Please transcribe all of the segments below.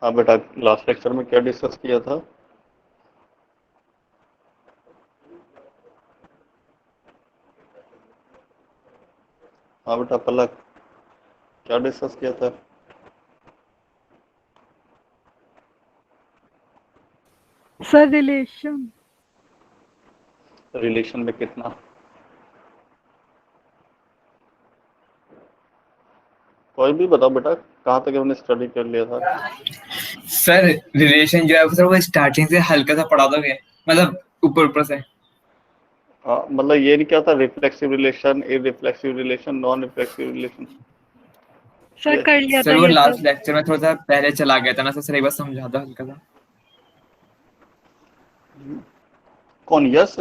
हाँ बेटा, last lecture में क्या डिस्कस किया था? हाँ बेटा पलक, क्या डिस्कस किया था? Sir relation. रिलेशन में कितना? कोई भी बताओ बेटा, कहाँ तक हमने स्टडी कर लिया था? सर रिलेशन जो है सर वो स्टार्टिंग से हल्का सा पढ़ा दोगे, मतलब ऊपर ऊपर से। हाँ, मतलब ये नहीं क्या था, reflexive relation, irreflexive relation, non reflexive relation? Sir कर लिया था सर वो ये लास्ट सब। लेक्चर में थोड़ा सा पहले चला गया था ना सर, एक बार समझा दो हल्का सा। कौन? यस,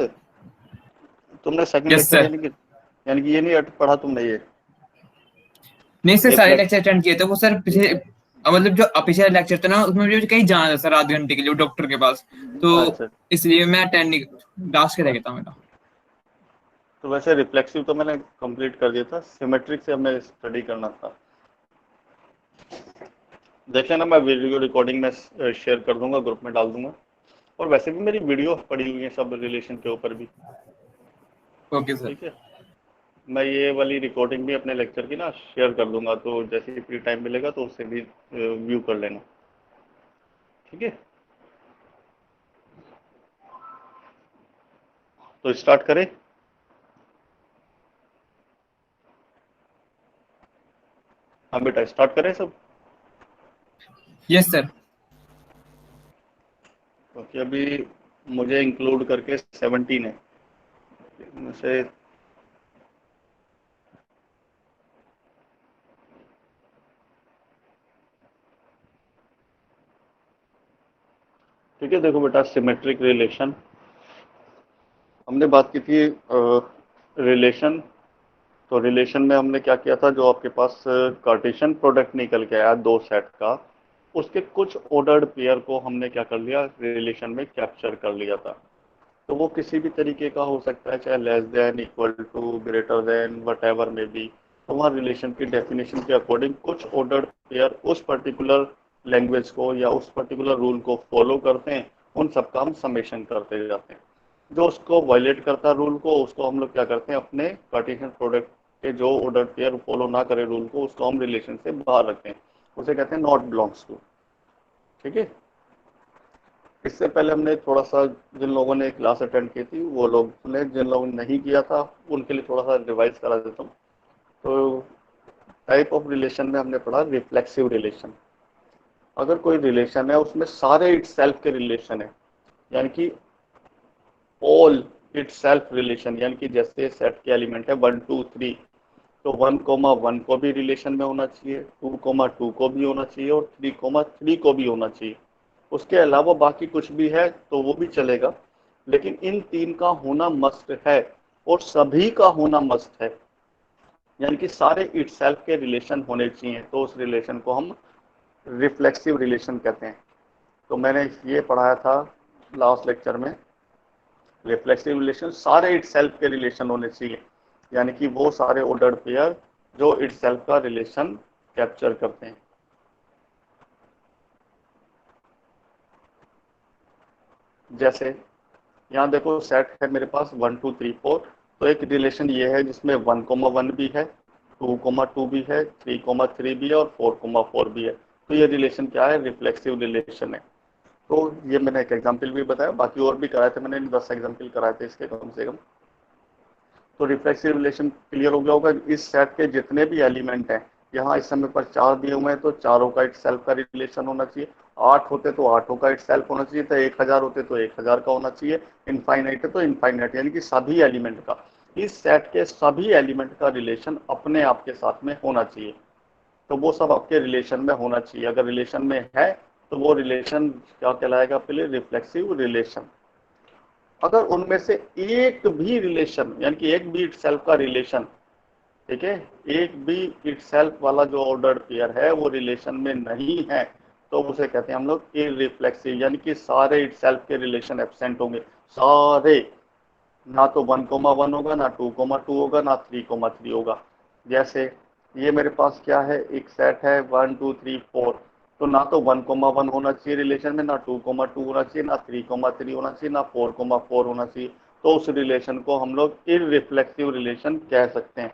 तुमने सेकंड यस लेक्चर सर। यानी कि ये नहीं पढ़ा तुमने ये? नहीं सर, सारे रिफ्लेक्स लेक्चर अटेंड किए थे वो सर। पिछले मतलब जो पिछला लेक्चर था ना उसमें मुझे कहीं जाना था सर, आधे घंटे के लिए डॉक्टर के पास, तो अच्छा, इसलिए मैं अटेंड नहीं, लास्ट के रह गया था मेरा। तो वैसे रिफ्लेक्सिव तो मैंने कंप्लीट कर दिया था, सिमेट्रिक से हमें स्टडी करना था। देख लेना, मैं वीडियो रिकॉर्डिंग में शेयर कर दूंगा, ग्रुप में डाल दूंगा। और वैसे भी मेरी वीडियो पड़ी हुई है सब रिलेशन के ऊपर भी। Okay sir. ठीक है, मैं ये वाली रिकॉर्डिंग भी अपने लेक्चर की ना शेयर कर दूंगा, तो जैसे ही फ्री टाइम मिलेगा तो उससे भी व्यू कर लेना। ठीक है, तो स्टार्ट करें। हाँ बेटा, स्टार्ट करें सब। Yes sir. क्योंकि अभी मुझे इंक्लूड करके 17 है इनमें से। ठीक है, देखो बेटा, सिमेट्रिक रिलेशन हमने बात की थी। रिलेशन, तो रिलेशन में हमने क्या किया था, जो आपके पास कार्टेशियन प्रोडक्ट निकल के आया दो सेट का, उसके कुछ ऑर्डर्ड पेयर को हमने क्या कर लिया, रिलेशन में कैप्चर कर लिया था। तो वो किसी भी तरीके का हो सकता है, चाहे less than, equal to, greater than, whatever में भी। तो वहाँ रिलेशन की डेफिनेशन के अकॉर्डिंग कुछ ऑर्डर्ड पेयर उस पर्टिकुलर लैंग्वेज को या उस पर्टिकुलर रूल को फॉलो करते हैं, उन सबका हम समेशन करते जाते हैं। जो उसको वायलेट करता है रूल को, उसको हम लोग क्या करते हैं, अपने कार्टेशियन प्रोडक्ट के जो ऑर्डर्ड पेयर फॉलो ना करे रूल को, उसको हम रिलेशन से बाहर रखते हैं, उसे कहते हैं नॉट बिलोंग्स टू। ठीक है, इससे पहले हमने थोड़ा सा, जिन लोगों ने क्लास अटेंड की थी वो लोग ने, जिन लोगों ने नहीं किया था उनके लिए थोड़ा सा रिवाइज करा देता हूँ। तो टाइप ऑफ रिलेशन में हमने पढ़ा रिफ्लेक्सिव रिलेशन। अगर कोई रिलेशन है उसमें सारे इट सेल्फ के रिलेशन है, यानी कि ऑल इट सेल्फ रिलेशन, यानी कि जैसे सेट के एलिमेंट है 1 2 3, तो 1,1 को भी रिलेशन में होना चाहिए, 2,2 को भी होना चाहिए, और 3,3 को भी होना चाहिए। उसके अलावा बाकी कुछ भी है तो वो भी चलेगा, लेकिन इन तीन का होना मस्ट है, और सभी का होना मस्ट है, यानी कि सारे इटसेल्फ के रिलेशन होने चाहिए, तो उस रिलेशन को हम रिफ्लेक्सिव रिलेशन कहते हैं। तो मैंने ये पढ़ाया था लास्ट लेक्चर में, रिफ्लेक्सिव रिलेशन सारे इटसेल्फ के रिलेशन होने चाहिए, यानी कि वो सारे ऑर्डर्ड पेयर जो इटसेल्फ का रिलेशन कैप्चर करते हैं। जैसे यहाँ देखो सेट है मेरे पास 1 2 3 4, तो एक रिलेशन ये है जिसमें 1,1 भी है, 2,2 भी है, 3,3 भी है और 4,4 भी है। तो ये रिलेशन क्या है? रिफ्लेक्सिव रिलेशन है। तो ये मैंने एक एग्जाम्पल भी बताया, बाकी और भी कराए थे मैंने, 10 एग्जाम्पल कराए थे इसके कम से कम। तो रिफ्लेक्सिव रिलेशन क्लियर हो गया होगा। इस सेट के जितने भी एलिमेंट हैं, यहाँ इस समय पर 4 दिए हुए हैं, तो चारों का इटसेल्फ का रिलेशन होना चाहिए। 8 होते तो 8 का इटसेल्फ होना चाहिए, तो 1000 होते तो 1000 का होना चाहिए। इनफाइनाइट है तो इनफाइनाइट, यानी कि सभी एलिमेंट का, इस सेट के सभी एलिमेंट का रिलेशन अपने आप के साथ में होना चाहिए। तो वो सब आपके रिलेशन में होना चाहिए। अगर रिलेशन में है तो वो रिलेशन क्या कहलाएगा आपके लिए? Reflexive relation. अगर उनमें से एक भी रिलेशन, यानी कि एक भी इटसेल्फ का रिलेशन, ठीक है, एक भी इटसेल्फ वाला जो ऑर्डर्ड पेयर है वो रिलेशन में नहीं है, तो उसे कहते हैं हम लोग इररिफ्लेक्सिव, यानी कि सारे इटसेल्फ के रिलेशन एब्सेंट होंगे, सारे। ना तो 1,1 होगा, ना 2,2 होगा, ना 3,3 होगा। जैसे ये मेरे पास क्या है? एक सेट है 1 2 3 4, तो ना तो 1,1 होना चाहिए रिलेशन में, ना 2,2 होना चाहिए, ना 3,3 होना चाहिए, ना 4,4 होना चाहिए। तो उस रिलेशन को हम लोग इररिफ्लेक्सिव रिलेशन कह सकते हैं।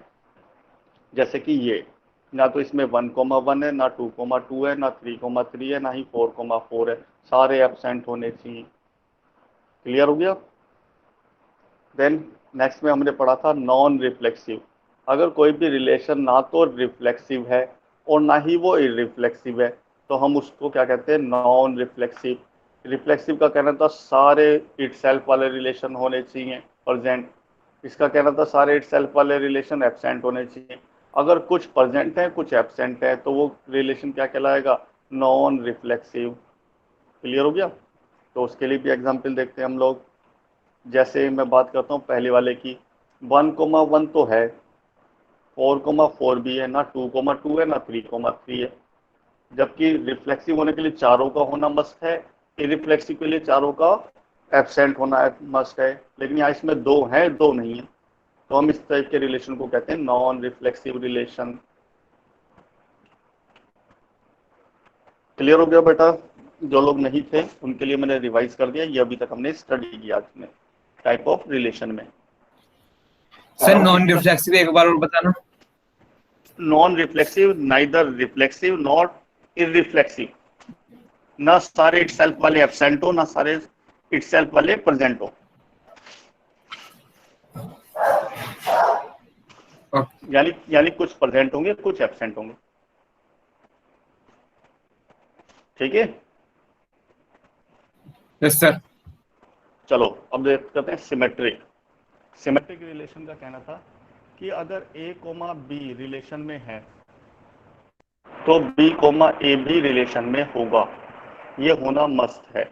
जैसे कि ये, ना तो इसमें 1,1 है, ना 2,2 है, ना 3,3 है, ना ही 4,4 है, सारे एब्सेंट होने चाहिए। क्लियर हो गया? देन नेक्स्ट में हमने पढ़ा था नॉन रिफ्लेक्सिव। अगर कोई भी रिलेशन ना तो रिफ्लेक्सिव है और ना ही वो इररिफ्लेक्सिव है, तो हम उसको क्या कहते हैं? Non reflexive. रिफ्लेक्सिव का कहना था सारे इटसेल्फ वाले रिलेशन होने चाहिए प्रेजेंट। इसका कहना था सारे इटसेल्फ वाले रिलेशन एब्सेंट होने चाहिए। अगर कुछ प्रेजेंट है कुछ एब्सेंट है, तो वो रिलेशन क्या कहलाएगा? Non reflexive. क्लियर हो गया? तो उसके लिए भी एग्जाम्पल देखते हैं हम लोग। जैसे मैं बात करता हूँ पहले वाले की, 1,1 तो है, 4,4 भी है, ना 2,2 है, ना 3,3 है। जबकि रिफ्लेक्सिव होने के लिए चारों का होना मस्ट है, इररिफ्लेक्सिव के लिए चारों का एब्सेंट होना मस्ट है। लेकिन यहाँ इसमें दो है, दो नहीं है, तो हम इस टाइप के रिलेशन को कहते हैं नॉन रिफ्लेक्सिव रिलेशन। क्लियर हो गया बेटा? जो लोग नहीं थे उनके लिए मैंने रिवाइज कर दिया, ये अभी तक हमने स्टडी किया आज में टाइप ऑफ रिलेशन में। सर नॉन रिफ्लेक्सिव एक बार और बताना। Non reflexive, neither reflexive not irreflexive. ना सारे इटसेल्फ वाले एब्सेंट हो, ना सारे इटसेल्फ वाले प्रेजेंट हो। यानी कुछ प्रेजेंट होंगे, कुछ एब्सेंट होंगे। ठीक है? Yes sir. चलो अब देख करते हैं सिमेट्रिक। सिमेट्रिक रिलेशन का कहना था कि अगर ए कोमा बी रिलेशन में है तो बी कोमा ए भी रिलेशन में होगा, ये होना मस्ट है।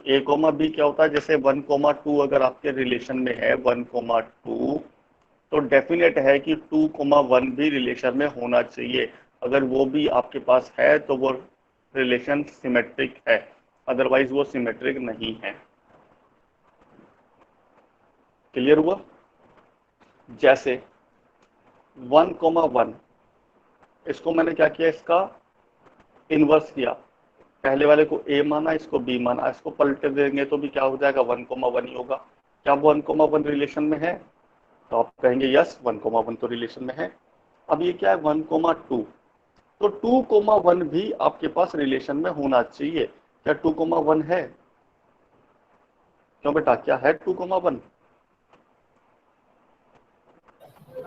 ए कोमा बी क्या होता है? जैसे 1,2 अगर आपके रिलेशन में है, 1,2, तो डेफिनेट है कि 2,1 भी रिलेशन में होना चाहिए। अगर वो भी आपके पास है तो वो रिलेशन सिमेट्रिक है, अदरवाइज वो सिमेट्रिक नहीं है। क्लियर हुआ? जैसे 1,1, इसको मैंने क्या किया? इसका इनवर्स किया। पहले वाले को ए माना, इसको बी माना, इसको पलट देंगे तो भी क्या हो जाएगा? 1,1 ही होगा। क्या 1,1 रिलेशन में है? तो आप कहेंगे यस 1,1 तो रिलेशन में है। अब ये क्या है? 1,2, तो 2,1 भी आपके पास रिलेशन में होना चाहिए। क्या 2,1 है? क्यों बेटा, क्या है 2,1?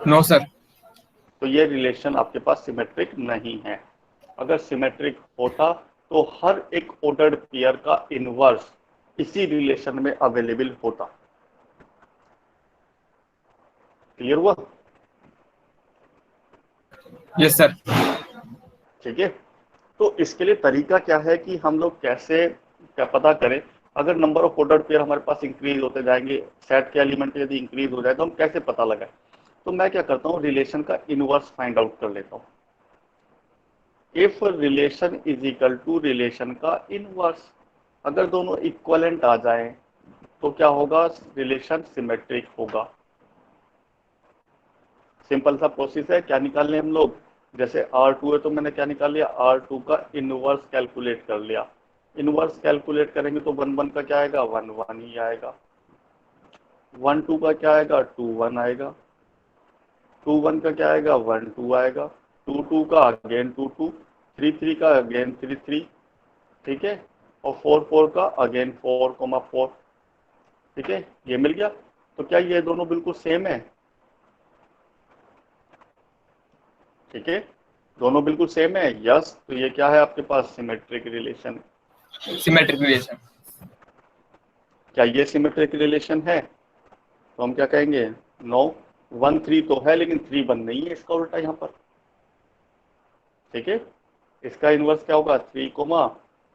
No sir. तो ये रिलेशन आपके पास सिमेट्रिक नहीं है। अगर सिमेट्रिक होता तो हर एक ऑर्डर्ड पेयर का इनवर्स इसी रिलेशन में अवेलेबल होता। क्लियर हुआ? Yes sir. ठीक है। तो इसके लिए तरीका क्या है कि हम लोग कैसे क्या पता करें? अगर नंबर ऑफ ऑर्डर्ड पेयर हमारे पास इंक्रीज होते जाएंगे, सेट के एलिमेंट यदि इंक्रीज हो जाए, तो हम कैसे पता लगाएं? तो मैं क्या करता हूँ, रिलेशन का इनवर्स फाइंड आउट कर लेता हूँ। If relation is equal to relation का इनवर्स, अगर दोनों इक्वलेंट आ जाए तो क्या होगा? रिलेशन सिमेट्रिक होगा। सिंपल सा प्रोसेस है। क्या निकालने हम लोग, जैसे R2 है तो मैंने क्या निकाल लिया, R2 का इनवर्स कैलकुलेट कर लिया। इनवर्स कैलकुलेट करेंगे तो 1 1 का क्या आएगा, 1 1 ही आएगा। 1 2 का क्या आएगा, 2 1 आएगा। 2 1 का क्या आएगा, 1 2 आएगा। 2 2 का अगेन 2 2। 3 3 का अगेन 3 3। ठीक है, और 4 4 का अगेन 4 4। ठीक है, ये मिल गया। तो क्या ये दोनों बिल्कुल सेम है? ठीक है, दोनों बिल्कुल सेम है, यस। तो ये क्या है आपके पास, सिमेट्रिक रिलेशन। Symmetric relation. क्या ये सिमेट्रिक रिलेशन है? तो हम क्या कहेंगे, नो। 1 3 तो है लेकिन 3 1 नहीं है, इसका उल्टा यहाँ पर। ठीक है, इसका इनवर्स क्या होगा, 3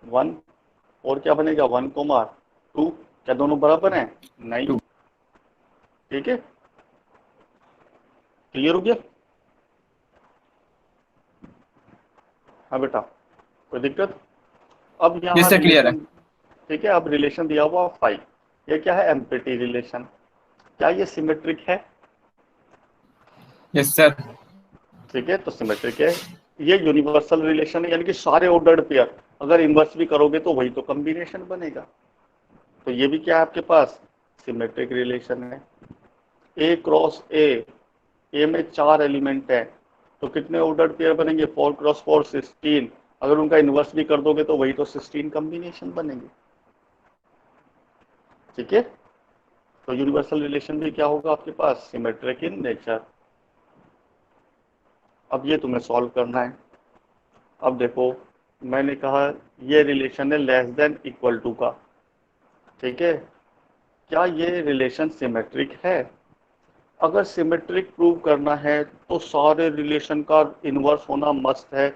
1। और क्या बनेगा, 1 2। क्या दोनों बराबर हैं? नहीं। 2। ठीक है, क्लियर हो गया? हाँ बेटा, कोई दिक्कत? अब यहाँ यस सर, क्लियर है। रिलेशन, ठीक है, अब रिलेशन दिया हुआ 5। ये क्या है, एम्प्टी रिलेशन। क्या ये सिमेट्रिक है? Yes sir. ठीक है, तो सिमेट्रिक है। ये यूनिवर्सल रिलेशन है, यानी कि सारे ऑर्डर्ड पेयर अगर इन्वर्स भी करोगे तो वही तो कॉम्बिनेशन बनेगा। तो ये भी क्या है आपके पास, सिमेट्रिक रिलेशन है। ए क्रॉस ए में 4 एलिमेंट है, तो कितने ऑर्डर्ड पेयर बनेंगे, 4 क्रॉस 4 16। अगर उनका इन्वर्स भी कर दोगे तो वही तो 16 कॉम्बिनेशन बनेंगे। ठीक है, तो यूनिवर्सल रिलेशन भी क्या होगा आपके पास, सिमेट्रिक इन नेचर। अब ये तुम्हें सॉल्व करना है। अब देखो, मैंने कहा ये रिलेशन है लेस देन इक्वल टू का। ठीक है, क्या ये रिलेशन सिमेट्रिक है? अगर सिमेट्रिक प्रूव करना है तो सारे रिलेशन का इन्वर्स होना मस्ट है,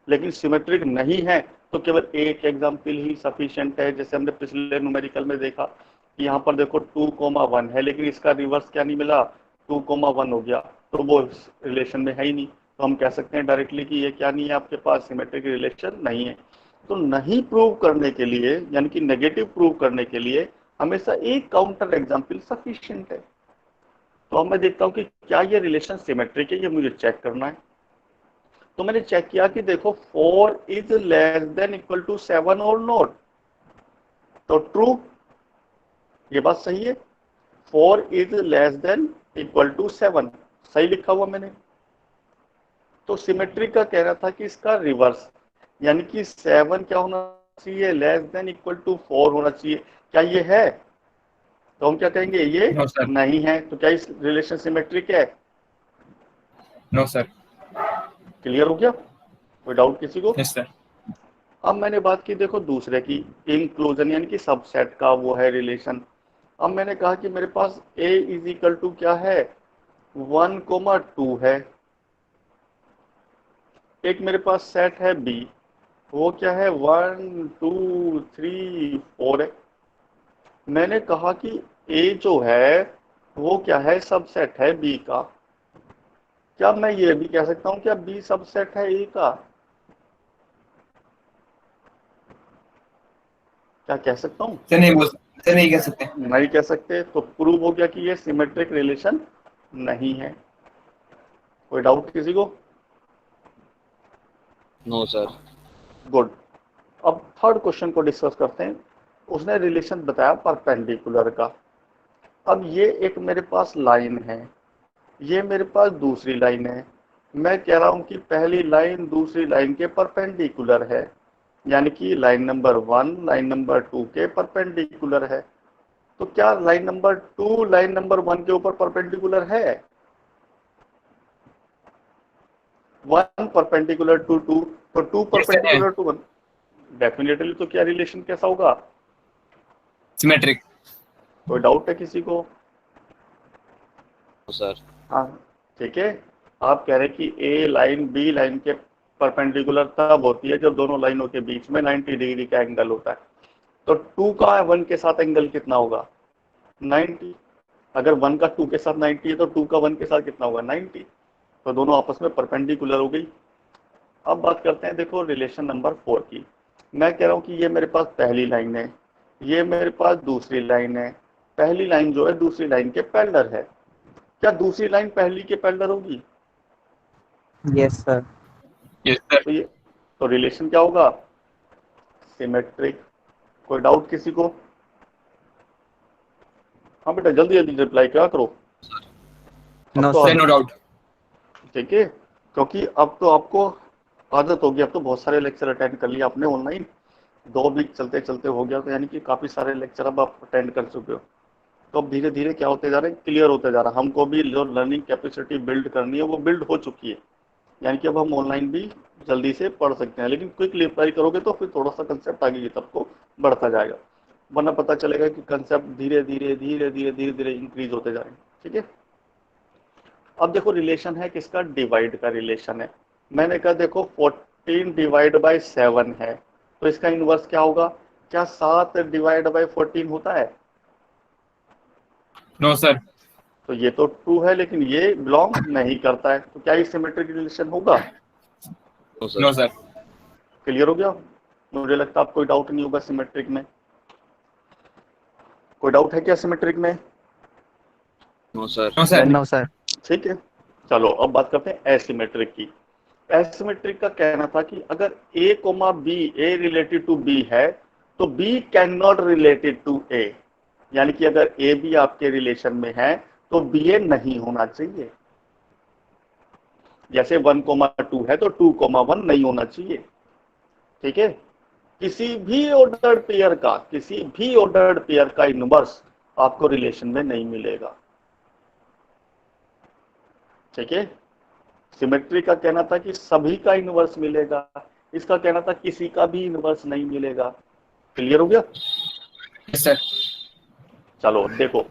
लेकिन सिमेट्रिक नहीं है तो केवल एक एग्जाम्पल ही सफिशिएंट है। जैसे हमने पिछले न्यूमेरिकल में देखा कि यहाँ पर देखो 2 1 है, लेकिन इसका रिवर्स क्या नहीं मिला, 2 1 हो गया, तो वो रिलेशन में है ही नहीं। तो हम कह सकते हैं डायरेक्टली कि ये क्या नहीं है आपके पास, सिमेट्रिक रिलेशन नहीं है। तो नहीं प्रूव करने के लिए, यानी कि नेगेटिव प्रूव करने के लिए हमेशा एक काउंटर एग्जाम्पल सफिशिएंट है। तो अब मैं देखता हूं कि क्या ये रिलेशन सिमेट्रिक है, ये मुझे चेक करना है। तो मैंने चेक किया कि देखो 4 is less than equal to 7 और नॉट, तो ट्रू, ये बात सही है। 4 is less than equal to 7, सही लिखा हुआ मैंने। तो सिमेट्रिक का कहना था कि इसका रिवर्स, यानी कि 7 क्या होना चाहिए, लेस देन इक्वल टू 4 होना चाहिए। क्या ये है? तो हम क्या कहेंगे, ये नो सर। नहीं है। तो क्या इस रिलेशन सिमेट्रिक है? No sir. क्लियर हो गया? कोई डाउट किसी को? Yes sir. अब मैंने बात की देखो दूसरे की, इंक्लूजन यानी कि सबसेट का वो है रिलेशन। अब मैंने कहा कि मेरे पास a इज इक्वल टू क्या है, 1 2 है। एक मेरे पास सेट है b, वो क्या है, 1 2 3 4 है। मैंने कहा कि a जो है वो क्या है, सबसेट है b का। क्या मैं ये भी कह सकता हूँ क्या b सबसेट है a का? क्या कह सकता हूँ? सर नहीं बोल, सर नहीं कह सकते। नहीं कह सकते। तो प्रूव हो गया कि ये सिमेट्रिक रिलेशन नहीं है। कोई डाउट किसी को? No sir. गुड। अब थर्ड क्वेश्चन को डिस्कस करते हैं। उसने रिलेशन बताया परपेंडिकुलर का। अब ये एक मेरे पास लाइन है, ये मेरे पास दूसरी लाइन है। मैं कह रहा हूं कि पहली लाइन दूसरी लाइन के परपेंडिकुलर है, यानी कि लाइन नंबर 1 लाइन नंबर 2 के परपेंडिकुलर है। तो क्या लाइन नंबर 2 लाइन नंबर 1 के ऊपर परपेंडिकुलर है? 1 परपेंडिकुलर टू 2, तो 2 यस सर है। Perpendicular to 1, definitely. तो क्या रिलेशन कैसा होगा, सिमेट्रिक। कोई डाउट है किसी को? सर हाँ, ठीक है। आप कह रहे हैं कि ए लाइन बी लाइन के परपेंडिकुलर तब होती है जब दोनों लाइनों के बीच में 90 डिग्री का एंगल होता है। तो 2 का 1 के साथ एंगल कितना होगा, 90। अगर 1 का 2 के साथ 90 है तो 2 का 1 के साथ कितना होगा, 90। तो दोनों आपस में परपेंडिकुलर हो गई। अब बात करते हैं देखो रिलेशन नंबर 4 की। मैं कह रहा हूँ कि ये मेरे पास पहली लाइन है, ये मेरे पास दूसरी लाइन है। पहली लाइन जो है दूसरी लाइन के पैरेलल है। क्या दूसरी लाइन पहली के पैरेलल होगी? Yes sir. Yes sir. तो ये तो रिलेशन क्या होगा? सिमेट्रिक। कोई डाउट किसी को? हाँ बेटा जल्दी जल्दी रिप्लाई क्या करो। नो तो सर। No doubt. ठीक है, क्योंकि अब तो आपको आदत होगी, अब तो बहुत सारे लेक्चर अटेंड कर लिए आपने ऑनलाइन, 2 वीक चलते चलते हो गया, तो यानी कि काफी सारे लेक्चर अब आप अटेंड कर चुके हो। तो अब धीरे धीरे क्या होते जा रहे हैं, क्लियर होते जा रहा है। हमको भी जो लर्निंग कैपेसिटी बिल्ड करनी है वो बिल्ड हो चुकी है, यानी कि अब हम ऑनलाइन भी जल्दी से पढ़ सकते हैं। लेकिन क्विकली अप्लाई करोगे तो फिर थोड़ा सा कंसेप्ट आगे की तरफ को बढ़ता जाएगा, वरना पता चलेगा कि कंसेप्ट धीरे धीरे धीरे धीरे धीरे धीरे इंक्रीज होते जाएंगे। ठीक है, अब देखो रिलेशन है किसका? डिवाइड का रिलेशन है। मैंने कहा देखो 14 डिवाइड बाई 7 है, तो इसका इनवर्स क्या होगा? क्या 7 डिवाइड बाई 14 होता है? No sir. तो ये तो 2 है, लेकिन ये बिलोंग नहीं करता है, तो क्या ये सिमेट्रिक रिलेशन होगा? No sir. क्लियर हो गया? मुझे लगता है आपको कोई डाउट नहीं होगा सिमेट्रिक में। कोई डाउट है क्या सिमेट्रिक में? No sir. No sir. No sir. ठीक है, चलो अब बात करते हैं एसिमेट्रिक की। एसिमेट्रिक का कहना था कि अगर a comma b, a related to b है तो b can not related to a, यानी कि अगर a भी आपके रिलेशन में है तो ba नहीं होना चाहिए। जैसे 1,2 है तो 2,1 नहीं होना चाहिए। ठीक है, किसी भी ऑर्डर्ड पेयर का, किसी भी ऑर्डर्ड पेयर का इनवर्स आपको रिलेशन में नहीं मिलेगा। ठीक है, सिमेट्री का कहना था कि सभी का इनवर्स मिलेगा, इसका कहना था किसी का भी इनवर्स नहीं मिलेगा। क्लियर हो गया? Yes sir. चलो देखो,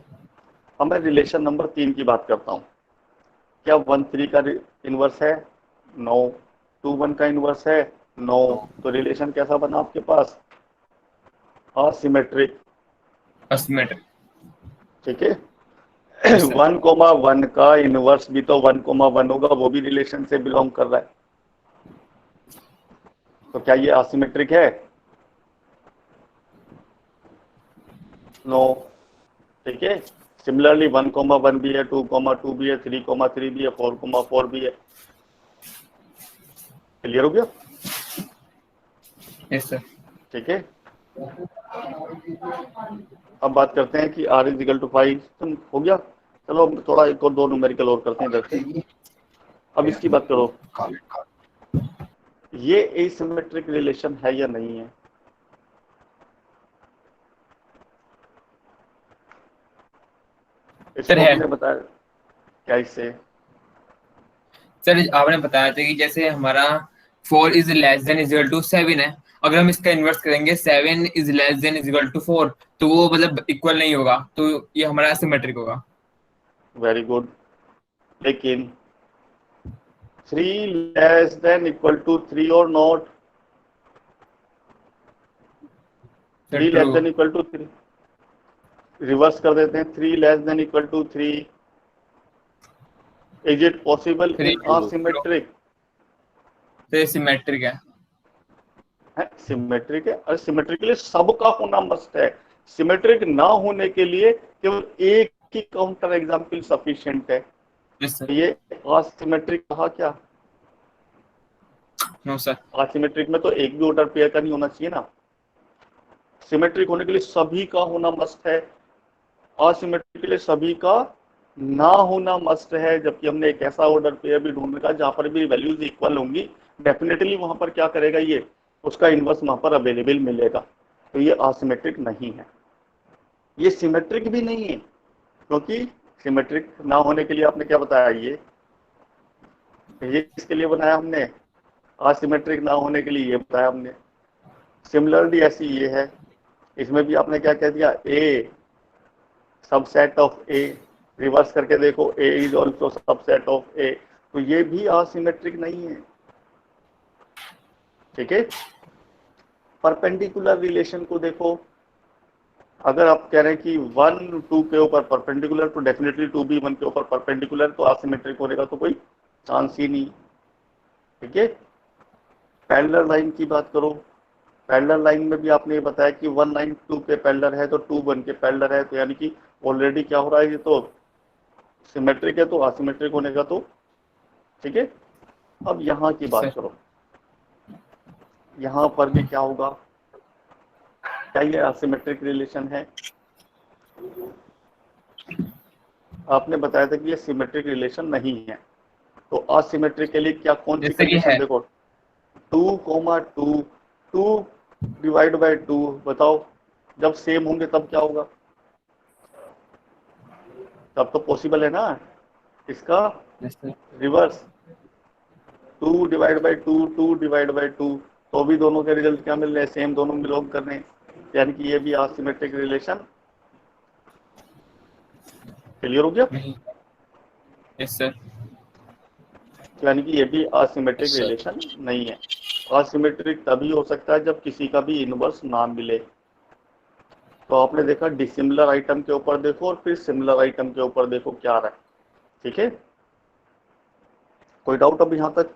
अब मैं रिलेशन नंबर 3 की बात करता हूं। क्या 1,3 का इनवर्स है? नो। 2,1 का इनवर्स है? नो। तो रिलेशन कैसा बना आपके पास? असिमेट्रिक। एस्टिमेट। ठीक है, Yes, sir. 1,1 का इनवर्स भी तो 1,1 होगा, वो भी रिलेशन से बिलोंग कर रहा है। तो क्या ये असिमेट्रिक है? नो। ठीक है, सिमिलरली 1,1 भी है, 2,2 भी है, 3,3 भी है, 4,4 भी है। क्लियर हो गया? Yes sir. ठीक है, अब बात करते हैं कि r इज इक्वल टू 5 हो गया। चलो अब थोड़ा एक और 2 न्यूमेरिकल और करते हैं इधर से। अब इसकी बात करो, ये एसिमेट्रिक रिलेशन है या नहीं है? इसको है। हमने बताया क्या इससे? सर आपने बताया था कि जैसे हमारा 4 is less than is equal to 7 है, अगर हम इसका इन्वर्स करेंगे 7 is less than is equal to 4, तो वो मतलब इक्वल नहीं होगा, तो ये हमारा एसिमेट्रिक होगा। वेरी गुड, लेकिन 3 लेस देन इक्वल टू 3 और not? 3 less than equal to 3, reverse कर देते हैं, 3 less than equal to 3, is it possible in asymmetric? तो ये सिमेट्रिक है। सिमेट्रिक है, और सिमेट्रिक के लिए सबका होना मस्ट है। सिमेट्रिक ना होने के लिए केवल एक ही काउंटर एग्जाम्पल सफिशिएंट है। Yes sir. ये असिमेट्रिक कहा क्या? No sir. असिमेट्रिक में तो एक भी ऑर्डर पेयर का नहीं होना चाहिए ना। सिमेट्रिक होने के लिए सभी का होना मस्ट है, असिमेट्रिक के लिए सभी का ना होना मस्ट है। जबकि हमने एक ऐसा ऑर्डर पेयर भी ढूंढने का जहां पर भी वैल्यूज इक्वल होंगी, डेफिनेटली वहां पर क्या करेगा, ये उसका इनवर्स वहां पर अवेलेबल मिलेगा। तो ये असिमेट्रिक नहीं है, ये सिमेट्रिक भी नहीं है, क्योंकि सिमेट्रिक ना होने के लिए आपने क्या बताया, ये किसके लिए बनाया हमने? असिमेट्रिक ना होने के लिए ये बताया हमने। सिमिलरली ऐसी ये है, इसमें भी आपने क्या कह दिया, ए सबसेट ऑफ ए, रिवर्स करके देखो ए इज ऑल्सो सबसेट ऑफ ए, तो ये भी असिमेट्रिक नहीं है। ठीक है, परपेंडिकुलर रिलेशन को देखो, अगर आप कह रहे हैं कि 1 2 के ऊपर परपेंडिकुलर, तो डेफिनेटली 2 भी 1 के ऊपर परपेंडिकुलर, तो असिमेट्रिक होने का तो कोई चांस ही नहीं। ठीक है, पैरेलल लाइन की बात करो, पैरेलल लाइन में भी आपने ये बताया कि 1 लाइन 2 के पैरेलल है तो 2 1 के पैरेलल है, तो यानी कि ऑलरेडी क्या हो रहा है, ये तो सिमेट्रिक है तो असिमेट्रिक होने का तो, ठीक है। अब यहाँ की बात सर। करो, यहाँ पर भी क्या होगा, क्या ये असिमेट्रिक रिलेशन है? आपने बताया था कि ये सिमेट्रिक रिलेशन नहीं है, तो असिमेट्रिक के लिए क्या कौन सी जैसे कि कंडीशन है देखो, 2, 2 डिवाइड बाय 2, बताओ जब सेम होंगे तब क्या होगा, तब तो पॉसिबल है ना इसका जैसे reverse, 2 divide by 2 divide by 2, तो भी दोनों के रिजल्ट क्या मिल रहे हैं, सेम, दोनों बिलोंग कर रहे हैं, यानी कि ये भी असिमेट्रिक रिलेशन। क्लियर हो गया? नहीं। Yes sir. यानी कि ये भी असिमेट्रिक Yes, sir. रिलेशन नहीं है। असिमेट्रिक तभी हो सकता है जब किसी का भी इनवर्स ना मिले। तो आपने देखा डिसिमिलर आइटम के ऊपर देखो और फिर सिमिलर आइटम के ऊपर देखो क्या आ रहा है, ठीक है। कोई डाउट अब यहाँ तक?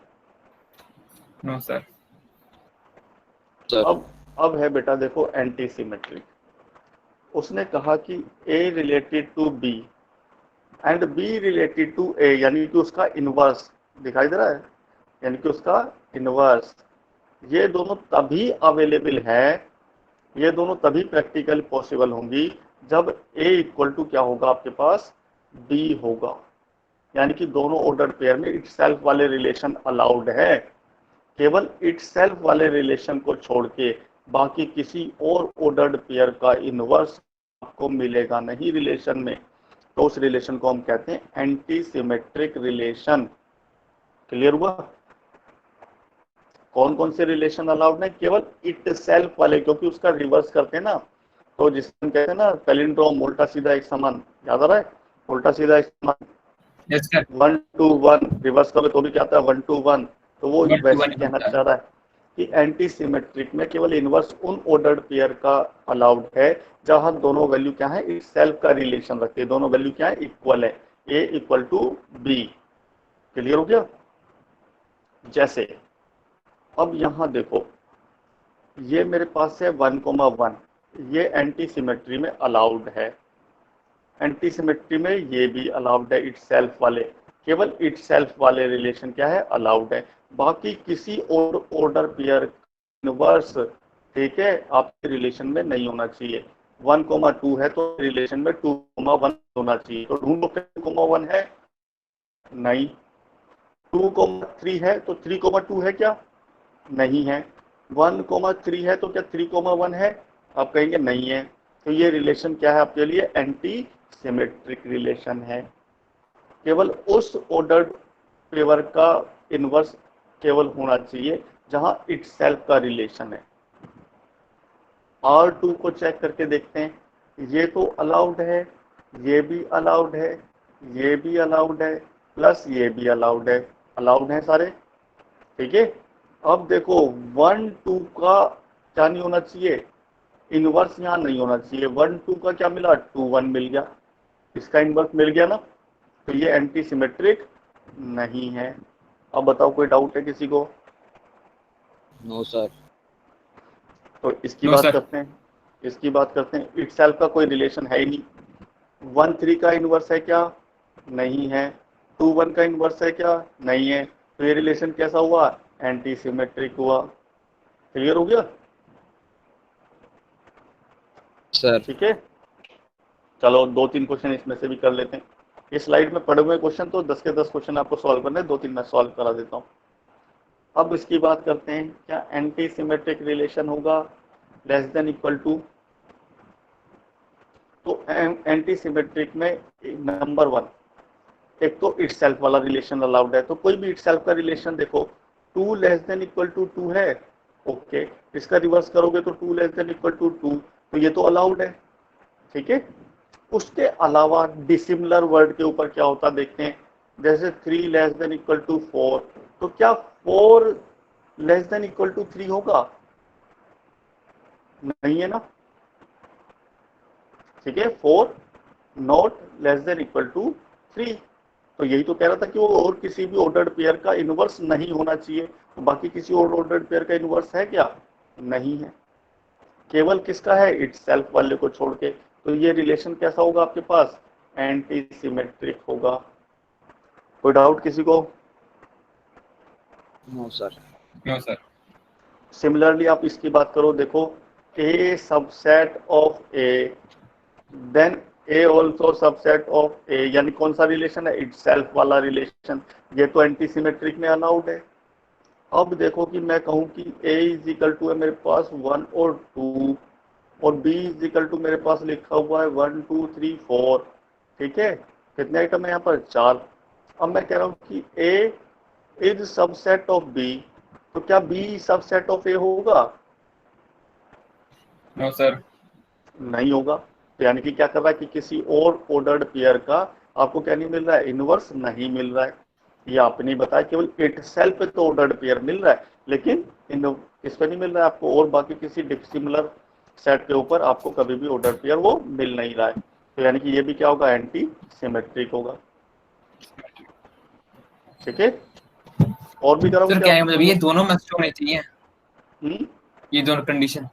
No sir. Sir. अब है बेटा देखो एंटी सिमेट्रिक। उसने कहा कि A related to B and B related to A, यानी कि उसका इनवर्स दिखाई दे रहा है, यानी कि उसका इनवर्स, ये दोनों तभी अवेलेबल है, ये दोनों तभी प्रैक्टिकल पॉसिबल होंगी जब ए इक्वल टू क्या होगा आपके पास, बी होगा। यानी कि दोनों ऑर्डर पेयर में इटसेल्फ वाले रिलेशन अलाउड है, केवल इटसेल्फ वाले रिलेशन को छोड़ के बाकी किसी और ऑर्डर्ड पेयर का इनवर्स आपको मिलेगा नहीं रिलेशन में, तो उस रिलेशन को हम कहते हैं एंटी सिमेट्रिक रिलेशन। क्लियर हुआ? कौन कौन से रिलेशन अलाउड है? केवल इट सेल्फ वाले, क्योंकि उसका रिवर्स करते हैं ना, तो जिसे हम कहते हैं ना पैलिंड्रोम, उल्टा सीधा एक समान, याद आ रहा है, उल्टा सीधा एक समान, यस सर। 1 to 1 रिवर्स करो तो भी क्या आता है 1 to 1, तो वो 1 to वैसे 1 ही कहना होता है। चाह रहा है कि एंटी सिमेट्रिक में केवल इनवर्स उन ऑर्डर्ड पेयर का अलाउड है जहां दोनों वैल्यू क्या है, इस सेल्फ का रिलेशन रखते हैं, दोनों वैल्यू क्या है, इक्वल है, ए इक्वल टू बी। क्लियर हो गया? जैसे अब यहां देखो, ये मेरे पास है 1,1, ये एंटी सिमेट्री में अलाउड है, एंटी सिमेट्री में ये भी अलाउड है, इट सेल्फ वाले, केवल इट सेल्फ वाले रिलेशन क्या है, अलाउड है, बाकी किसी और ऑर्डर पेयर इनवर्स, ठीक है, आपके रिलेशन में नहीं होना चाहिए। 1,2 है तो रिलेशन में 2,1 होना चाहिए, तो ढूंढो 2,1 है, नहीं। 2,3 है तो 3,2 है क्या, नहीं है। 1,3 है तो क्या 3,1 है, आप कहेंगे नहीं है, तो ये रिलेशन क्या है आपके लिए, एंटी सिमेट्रिक रिलेशन है। केवल उस ऑर्डर्ड पेयर का इनवर्स केवल होना चाहिए जहां इट सेल्फ का रिलेशन है। R2 को चेक करके देखते हैं, ये तो अलाउड है, ये भी अलाउड है, ये भी अलाउड है, प्लस ये भी अलाउड है सारे, ठीक है। अब देखो 1, 2 का क्या नहीं होना चाहिए, इनवर्स यहाँ नहीं होना चाहिए, 1, 2 का क्या मिला, 2, 1 मिल गया, इसका इनवर्स मिल गया ना, तो ये एंटी सिमेट्रिक नहीं है। अब बताओ कोई डाउट है किसी को? No, sir. तो इसकी No, बात sir. करते हैं, इसकी बात करते हैं। इट सेल्फ का कोई रिलेशन है ही नहीं। 1, 3 का इनवर्स है क्या, नहीं है। 2, 1 का इनवर्स है क्या, नहीं है, तो ये रिलेशन कैसा हुआ, एंटी सिमेट्रिक हुआ। क्लियर हो गया? Sir. ठीक है, चलो 2-3 क्वेश्चन इसमें से भी कर लेते हैं। इस स्लाइड में पढ़े हुए क्वेश्चन तो 10 के 10 क्वेश्चन आपको सॉल्व करने हैं, 2-3 मैं सॉल्व करा देता हूँ। अब इसकी बात करते हैं, क्या एंटी सिमेट्रिक रिलेशन होगा लेस देन इक्वल टू, तो एंटी सिमेट्रिक में नंबर 1, एक तो इट सेल्फ वाला रिलेशन अलाउड है, तो कोई भी इट सेल्फ का रिलेशन देखो, 2 लेस देन इक्वल टू 2 है, ओके, इसका रिवर्स करोगे तो 2 लेस देन इक्वल टू 2, तो ये तो अलाउड है, ठीक है। उसके अलावा डिसिमिलर वर्ड के ऊपर क्या होता देखते हैं, जैसे 3 लेस देन इक्वल टू 4, तो क्या 4 लेस देन इक्वल टू 3 होगा, नहीं है ना, ठीक है। 4 not less than equal to 3, तो यही तो कह रहा था कि वो और किसी भी ऑर्डर्ड पेयर का इनवर्स नहीं होना चाहिए, तो बाकी किसी और ऑर्डर्ड पेयर का इनवर्स है क्या, नहीं है, केवल किसका है, इट सेल्फ वाले को छोड़ के, तो ये रिलेशन कैसा होगा आपके पास, एंटी सिमेट्रिक होगा। कोई डाउट किसी को? No sir. No sir. Similarly आप इसकी बात करो, देखो A subset of A then A also subset of A, यानी कौन सा रिलेशन है? इटसेल्फ वाला रिलेशन। ये तो एंटी सिमेट्रिक में अलाउड है। अब देखो कि मैं कहूं कि a इज इक्वल टू है मेरे पास 1 और 2 और b इज इक्वल टू मेरे पास लिखा हुआ है 1 2 3 4। ठीक है, कितने आइटम है यहाँ पर? 4। अब मैं कह रहा हूँ कि a is subset of b, तो क्या b सबसेट ऑफ a होगा? No sir. नहीं होगा। तो यानी कि क्या कर रहा है कि किसी और ऑर्डर्ड पेयर का आपको क्या नहीं मिल रहा है? इनवर्स नहीं मिल रहा है। ये आपने बताया, केवल इटसेल्फ पे तो ऑर्डर्ड पेयर मिल रहा है, लेकिन किस पे नहीं मिल रहा है आपको? और बाकी किसी डिसिमिलर सेट के ऊपर आपको कभी भी ऑर्डर्ड पेयर वो मिल नहीं रहा है। तो यानी कि ये भी क्या होगा? एंटी सिमेट्रिक होगा। ठीक है, और भी करो सर क्या है मतलब ये दोनों मस्ट होने चाहिए? ये दोनों कंडीशन,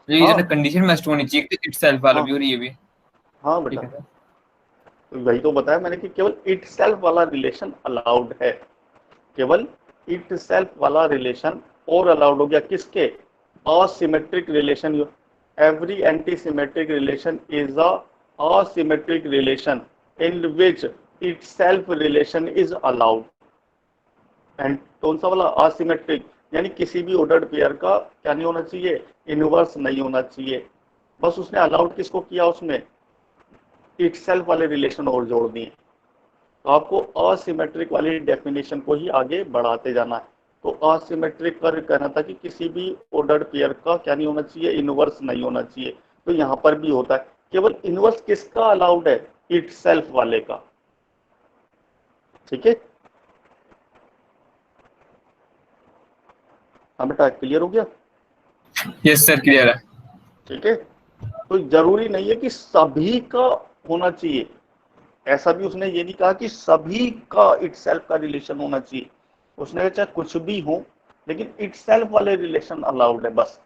ये हाँ दोनों कंडीशन मस्ट होनी चाहिए, इटसेल्फ वाला हाँ भी और ये भी। हाँ ठीक बेटा, है। तो वही तो बताया मैंने कि केवल इटसेल्फ वाला रिलेशन अलाउड है। केवल इटसेल्फ वाला रिलेशन और अलाउड हो गया किसके? Asymmetric relation. Every antisymmetric relation is a asymmetric relation in which itself relation is allowed। And कौन सा वाला? असिमेट्रिक, यानी किसी भी ऑर्डर्ड पेयर का क्या नहीं होना चाहिए? इनवर्स नहीं होना चाहिए। बस उसने अलाउड किसको किया? उसमें इटसेल्फ वाले रिलेशन और जोड़ दिए। तो आपको असिमेट्रिक वाली डेफिनेशन को ही आगे बढ़ाते जाना है। तो असिमेट्रिक पर कहना था कि किसी भी ऑर्डर्ड पेयर का क्या नहीं होना चाहिए? इनवर्स नहीं होना चाहिए। तो यहाँ पर भी होता है। केवल इनवर्स किसका अलाउड है? इटसेल्फ वाले का। ठीक है, हाँ बेटा, क्लियर हो गया? यस सर, क्लियर है। ठीक है, तो जरूरी नहीं है कि सभी का होना चाहिए। ऐसा भी उसने ये नहीं कहा कि सभी का इटसेल्फ का रिलेशन होना चाहिए। उसने कहा चाहे कुछ भी हो, लेकिन इटसेल्फ वाले रिलेशन अलाउड है बस।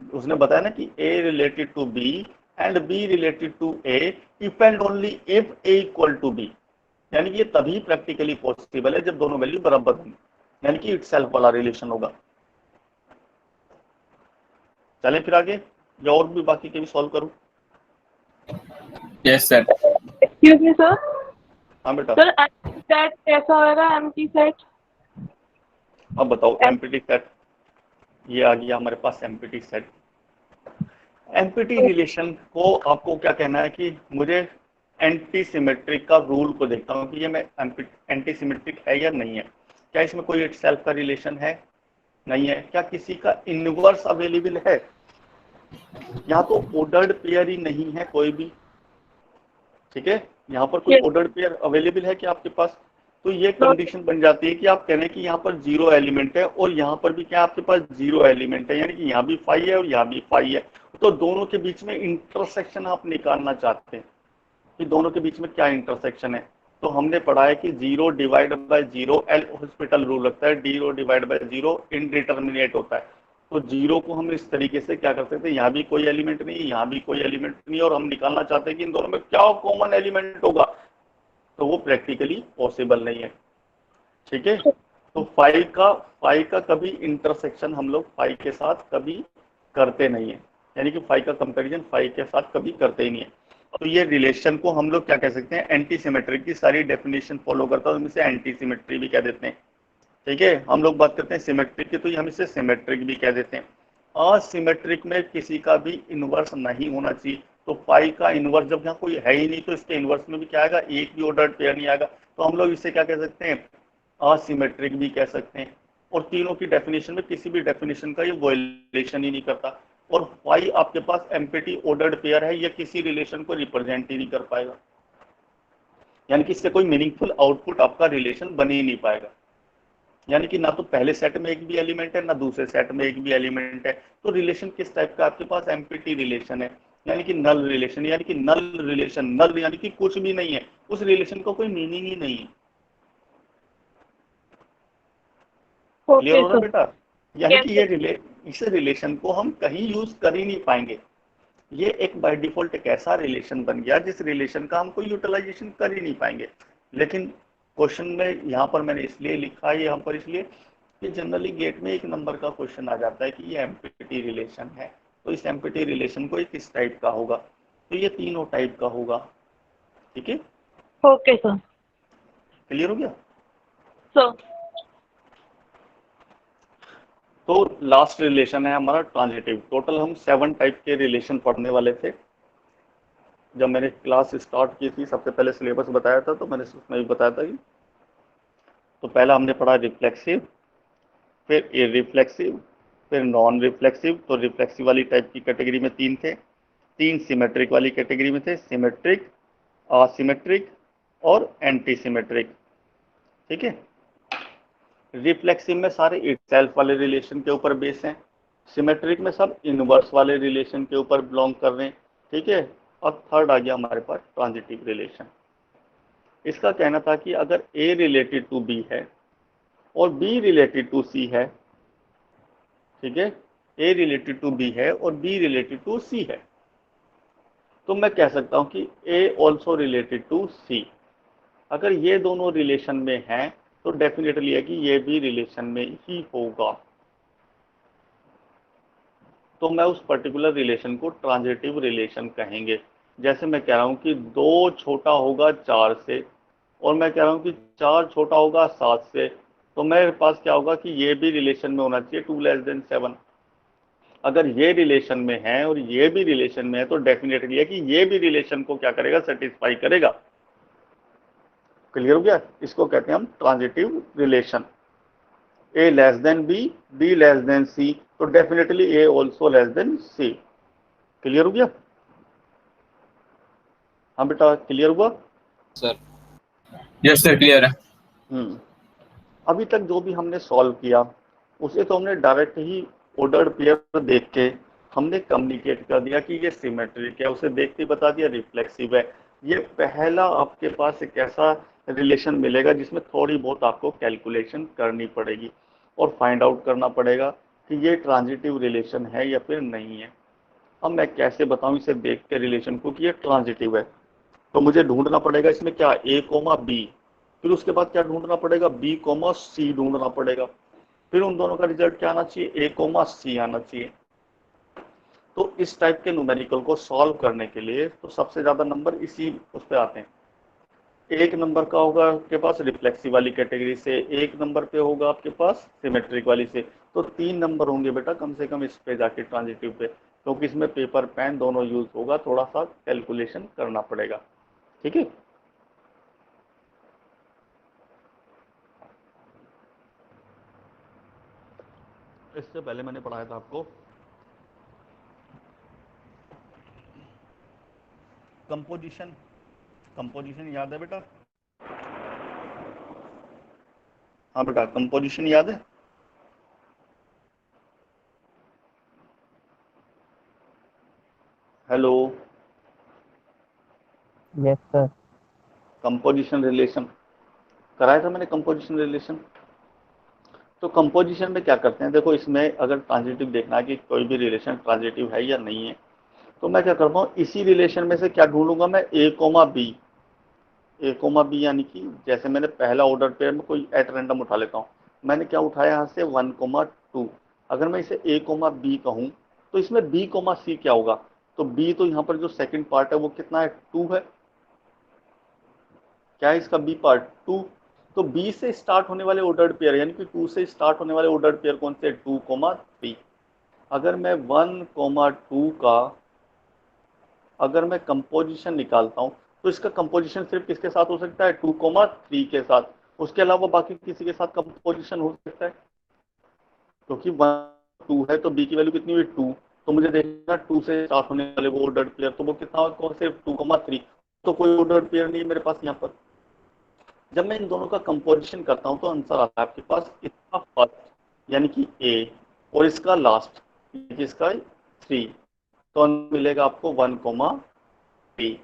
उसने बताया ना कि a related to b and b related to a if and only if a equal to b। यानी कि ये तभी प्रैक्टिकली पॉसिबल है जब दोनों वैल्यू बराबर होंगी, यानी कि इटसेल्फ वाला रिलेशन होगा। चलें फिर आगे, या और भी बाकी के भी सॉल्व करूं? Yes sir. Excuse me sir. हाँ बेटा, सर सेट कैसा होगा? Empty set. अब बताओ एम्प्टी सेट। ये आ गया हमारे पास एम्प्टी सेट। एम्प्टी रिलेशन को आपको क्या कहना है कि मुझे एंटी सिमेट्रिक का रूल को देखता हूँ कि ये मैं एंटी सिमेट्रिक है या नहीं है। क्या इसमें कोई इटसेल्फ का रिलेशन है? नहीं है। क्या किसी का इनवर्स अवेलेबल है? यहाँ तो ऑर्डर्ड पेयर ही नहीं है कोई भी। ठीक है, यहाँ पर कोई ऑर्डर्ड पेयर अवेलेबल है क्या आपके पास? तो ये कंडीशन बन जाती है कि आप कह रहे हैं कि यहाँ पर 0 एलिमेंट है और यहाँ पर भी क्या आपके पास 0 एलिमेंट है, यानी कि यहाँ भी 5 है और यहाँ भी 5 है। तो दोनों के बीच में इंटरसेक्शन आप निकालना चाहते हैं कि दोनों के बीच में क्या इंटरसेक्शन है। तो हमने पढ़ा है कि 0 divide by 0 L hospital rule लगता है, 0 डिवाइड बाय 0 इनडिटर्मिनेट होता है। तो 0 को हम इस तरीके से क्या कर सकते हैं? यहाँ भी कोई एलिमेंट नहीं, यहाँ भी कोई एलिमेंट नहीं, और हम निकालना चाहते हैं कि इन दोनों में क्या कॉमन एलिमेंट होगा। तो वो प्रैक्टिकली पॉसिबल नहीं है। ठीक है, तो 5 का कभी इंटरसेक्शन हम लोग 5 के साथ कभी करते नहीं है, यानी कि 5 का कंपैरिजन 5 के साथ कभी करते ही नहीं है। तो ये रिलेशन को हम लोग क्या कह सकते हैं? एंटी सिमेट्रिक की सारी डेफिनेशन फॉलो करता है, उनमें से एंटी सिमेट्री भी कह देते हैं। ठीक है, हम लोग बात करते हैं सिमेट्रिक की, तो हम इसे सिमेट्रिक भी कह देते हैं। असिमेट्रिक में किसी का भी इनवर्स नहीं होना चाहिए। तो 5 का इनवर्स जब यहाँ कोई है ही नहीं, तो इसके इनवर्स में भी क्या आएगा? एक भी ऑर्डर्ड पेयर नहीं आएगा। तो हम लोग इसे क्या कह सकते हैं? असिमेट्रिक भी कह सकते हैं। और तीनों की डेफिनेशन में किसी भी डेफिनेशन का ये वायलेशन ही नहीं करता। और 5 आपके पास एम्प्टी ऑर्डर्ड पेयर है, ये किसी रिलेशन को रिप्रेजेंट ही नहीं कर पाएगा, यानी कि इससे कोई मीनिंगफुल आउटपुट आपका रिलेशन बन ही नहीं पाएगा। यानी कि ना तो पहले सेट में एक भी एलिमेंट है, ना दूसरे सेट में एक भी एलिमेंट है। तो रिलेशन किस टाइप का आपके पास? एम्प्टी रिलेशन है, यानी कि नल रिलेशन। यानी कि नल रिलेशन, नल यानी कि कुछ भी नहीं है, उस रिलेशन का कोई मीनिंग ही नहीं है। क्लियर हो रहा बेटा? यानी कि ये इस रिलेशन को हम कहीं यूज कर ही नहीं पाएंगे। ये एक बाय डिफॉल्ट एक ऐसा रिलेशन बन गया जिस रिलेशन का हम कोई यूटिलाइजेशन कर ही नहीं पाएंगे। लेकिन क्वेश्चन में यहाँ पर मैंने इसलिए लिखा है यहाँ पर, इसलिए कि जनरली गेट में एक नंबर का क्वेश्चन आ जाता है कि ये एम्पिटी रिलेशन है, तो इस एम्पिटी रिलेशन को किस टाइप का होगा, तो ये तीनों टाइप का होगा। ठीक है, ओके सर। क्लियर हो गया। सर तो लास्ट रिलेशन है हमारा ट्रांजिटिव। टोटल हम 7 टाइप के रिलेशन पढ़ने वाले थे। जब मैंने क्लास स्टार्ट की थी, सबसे पहले सिलेबस बताया था, तो मैंने उसमें भी बताया था कि तो पहला हमने पढ़ा रिफ्लेक्सिव, फिर इररिफ्लेक्सिव, फिर नॉन रिफ्लेक्सिव। तो रिफ्लेक्सिव वाली टाइप की कैटेगरी में 3 थे, 3 सिमेट्रिक वाली कैटेगरी में थे, सिमेट्रिक, असिमेट्रिक और एंटी सिमेट्रिक। ठीक है, रिफ्लेक्सिव में सारे इटसेल्फ वाले रिलेशन के ऊपर बेस हैं, सिमेट्रिक में सब इनवर्स वाले रिलेशन के ऊपर बिलोंग कर रहे हैं। ठीक है, अब थर्ड आ गया हमारे पास ट्रांजिटिव रिलेशन। इसका कहना था कि अगर ए रिलेटेड टू बी है और बी रिलेटेड टू सी है, ठीक है, ए रिलेटेड टू बी है और बी रिलेटेड टू सी है, तो मैं कह सकता हूं कि ए ऑल्सो रिलेटेड टू सी। अगर ये दोनों रिलेशन में हैं तो डेफिनेटली है कि ये भी रिलेशन में ही होगा। तो मैं उस पर्टिकुलर रिलेशन को ट्रांजिटिव रिलेशन कहेंगे। जैसे मैं कह रहा हूं कि 2 छोटा होगा 4 से, और मैं कह रहा हूं कि 4 छोटा होगा 7 से, तो मेरे पास क्या होगा कि ये भी रिलेशन में होना चाहिए 2 < 7। अगर ये रिलेशन में है और ये भी रिलेशन में है तो डेफिनेटली है कि ये भी रिलेशन को क्या करेगा, सेटिस्फाई करेगा। क्लियर हो गया। इसको कहते हैं हम transitive relation. A less than B, B less than C, तो definitely A also less than C. Clear हो गया। हाँ बेटा, क्लियर हुआ। सर। यस सर, क्लियर है। अभी तक जो भी हमने सॉल्व किया उसे तो हमने डायरेक्ट ही ऑर्डर्ड पेयर देख के हमने कम्युनिकेट कर दिया कि ये सिमेट्रिक है, उसे देख के बता दिया रिफ्लेक्सिव है। ये पहला आपके पास एक ऐसा रिलेशन मिलेगा जिसमें थोड़ी बहुत आपको कैलकुलेशन करनी पड़ेगी और फाइंड आउट करना पड़ेगा कि ये ट्रांजिटिव रिलेशन है या फिर नहीं है। अब मैं कैसे बताऊं इसे देख के रिलेशन को कि ये ट्रांजिटिव है, तो मुझे ढूंढना पड़ेगा इसमें क्या, ए कोमा बी, फिर उसके बाद क्या ढूंढना पड़ेगा, बी कोमा सी ढूंढना पड़ेगा, फिर उन दोनों का रिजल्ट क्या आना चाहिए, ए कोमा सी आना चाहिए। तो इस टाइप के न्यूमेरिकल को सॉल्व करने के लिए तो सबसे ज्यादा नंबर इसी उस पे आते हैं। एक नंबर का होगा आपके पास रिफ्लेक्सिव वाली कैटेगरी से, एक नंबर पे होगा आपके पास सिमेट्रिक वाली से, तो 3 नंबर होंगे बेटा कम से कम इस पे जाके ट्रांजिटिव पे, क्योंकि इसमें पेपर पेन दोनों यूज होगा, थोड़ा सा कैलकुलेशन करना पड़ेगा। ठीक है, इससे पहले मैंने पढ़ाया था आपको कंपोजिशन। कंपोजिशन याद है बेटा। हाँ बेटा, कंपोजिशन याद है। Hello, Yes, sir. Composition relation कराया था मैंने, कंपोजिशन रिलेशन। तो कंपोजिशन में क्या करते हैं, देखो इसमें अगर ट्रांजिटिव देखना है कि कोई भी रिलेशन ट्रांजिटिव है या नहीं है, तो मैं क्या करता हूँ, इसी रिलेशन में से क्या ढूंढूंगा मैं, ए कोमा बी। ए कोमा बी यानी कि जैसे मैंने पहला ऑर्डर पेयर में कोई एट रैंडम उठा लेता हूँ, मैंने क्या उठाया यहाँ से 1,2। अगर मैं इसे ए कोमा बी कहूँ तो इसमें बी कोमा सी क्या होगा, तो बी तो यहाँ पर जो सेकंड पार्ट है वो कितना है, 2 है। क्या है इसका बी पार्ट, 2। तो बी से स्टार्ट होने वाले ऑर्डर्ड पेयर यानी कि 2 से स्टार्ट होने वाले ऑर्डर्ड पेयर कौन से, 2,3। अगर मैं 1,2 का अगर मैं कंपोजिशन निकालता हूँ तो इसका कंपोजिशन सिर्फ किसके साथ हो सकता है, 2,3 के साथ। उसके अलावा बाकी किसी के साथ कंपोजिशन हो सकता है, क्योंकि 1,2 है तो बी की वैल्यू कितनी हुई, 2। तो मुझे देखना 2 से स्टार्ट होने वाले वो ऑर्डर्ड पेयर, तो वो कितना कौन से, 2,3। तो कोई ऑर्डर्ड पेयर नहीं है मेरे पास यहाँ पर। जब मैं इन दोनों का कंपोजिशन करता हूँ तो आंसर आता है आपके पास इसका फर्स्ट यानी कि ए, और इसका लास्ट इसका 3, तो मिलेगा आपको 1,3।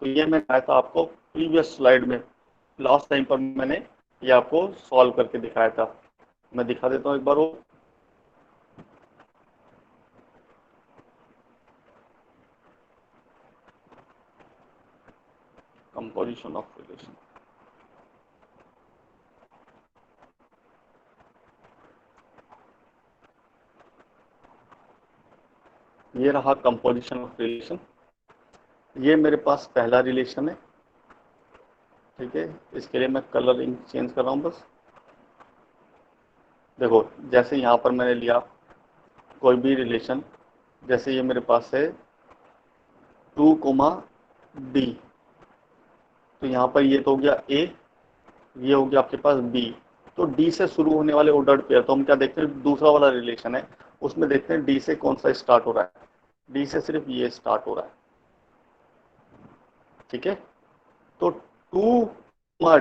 तो ये मैं कहा था आपको प्रीवियस स्लाइड में, लास्ट टाइम पर मैंने ये आपको सॉल्व करके दिखाया था। मैं दिखा देता हूँ एक बार वो। Composition of relation. ये रहा कंपोजिशन ऑफ रिलेशन। ये मेरे पास पहला रिलेशन है, ठीक है। इसके लिए मैं कलरिंग चेंज कर रहा हूँ बस। देखो जैसे यहाँ पर मैंने लिया कोई भी रिलेशन, जैसे ये मेरे पास है 2, D, तो यहाँ पर ये तो हो गया A, ये हो गया आपके पास B। तो D से शुरू होने वाले ऑर्डर्ड पेयर, तो हम क्या देखते हैं, दूसरा वाला रिलेशन है उसमें देखते हैं D से कौन सा स्टार्ट हो रहा है। D से सिर्फ ये स्टार्ट हो रहा है, ठीक है। तो 2,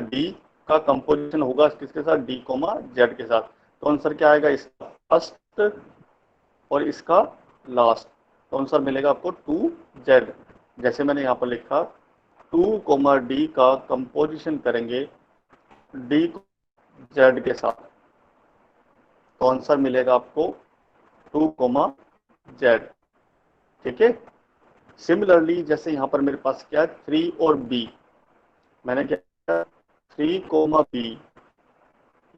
D का कंपोजिशन होगा किसके साथ, D, Z के साथ। तो आंसर क्या आएगा, इसका फर्स्ट और इसका लास्ट। तो आंसर मिलेगा आपको 2Z। जैसे मैंने यहाँ पर लिखा 2, D का कंपोजिशन करेंगे D, Z के साथ, तो आंसर मिलेगा आपको 2, Z, ठीक है। सिमिलरली जैसे यहाँ पर मेरे पास क्या है 3 और B, मैंने क्या किया 3, B,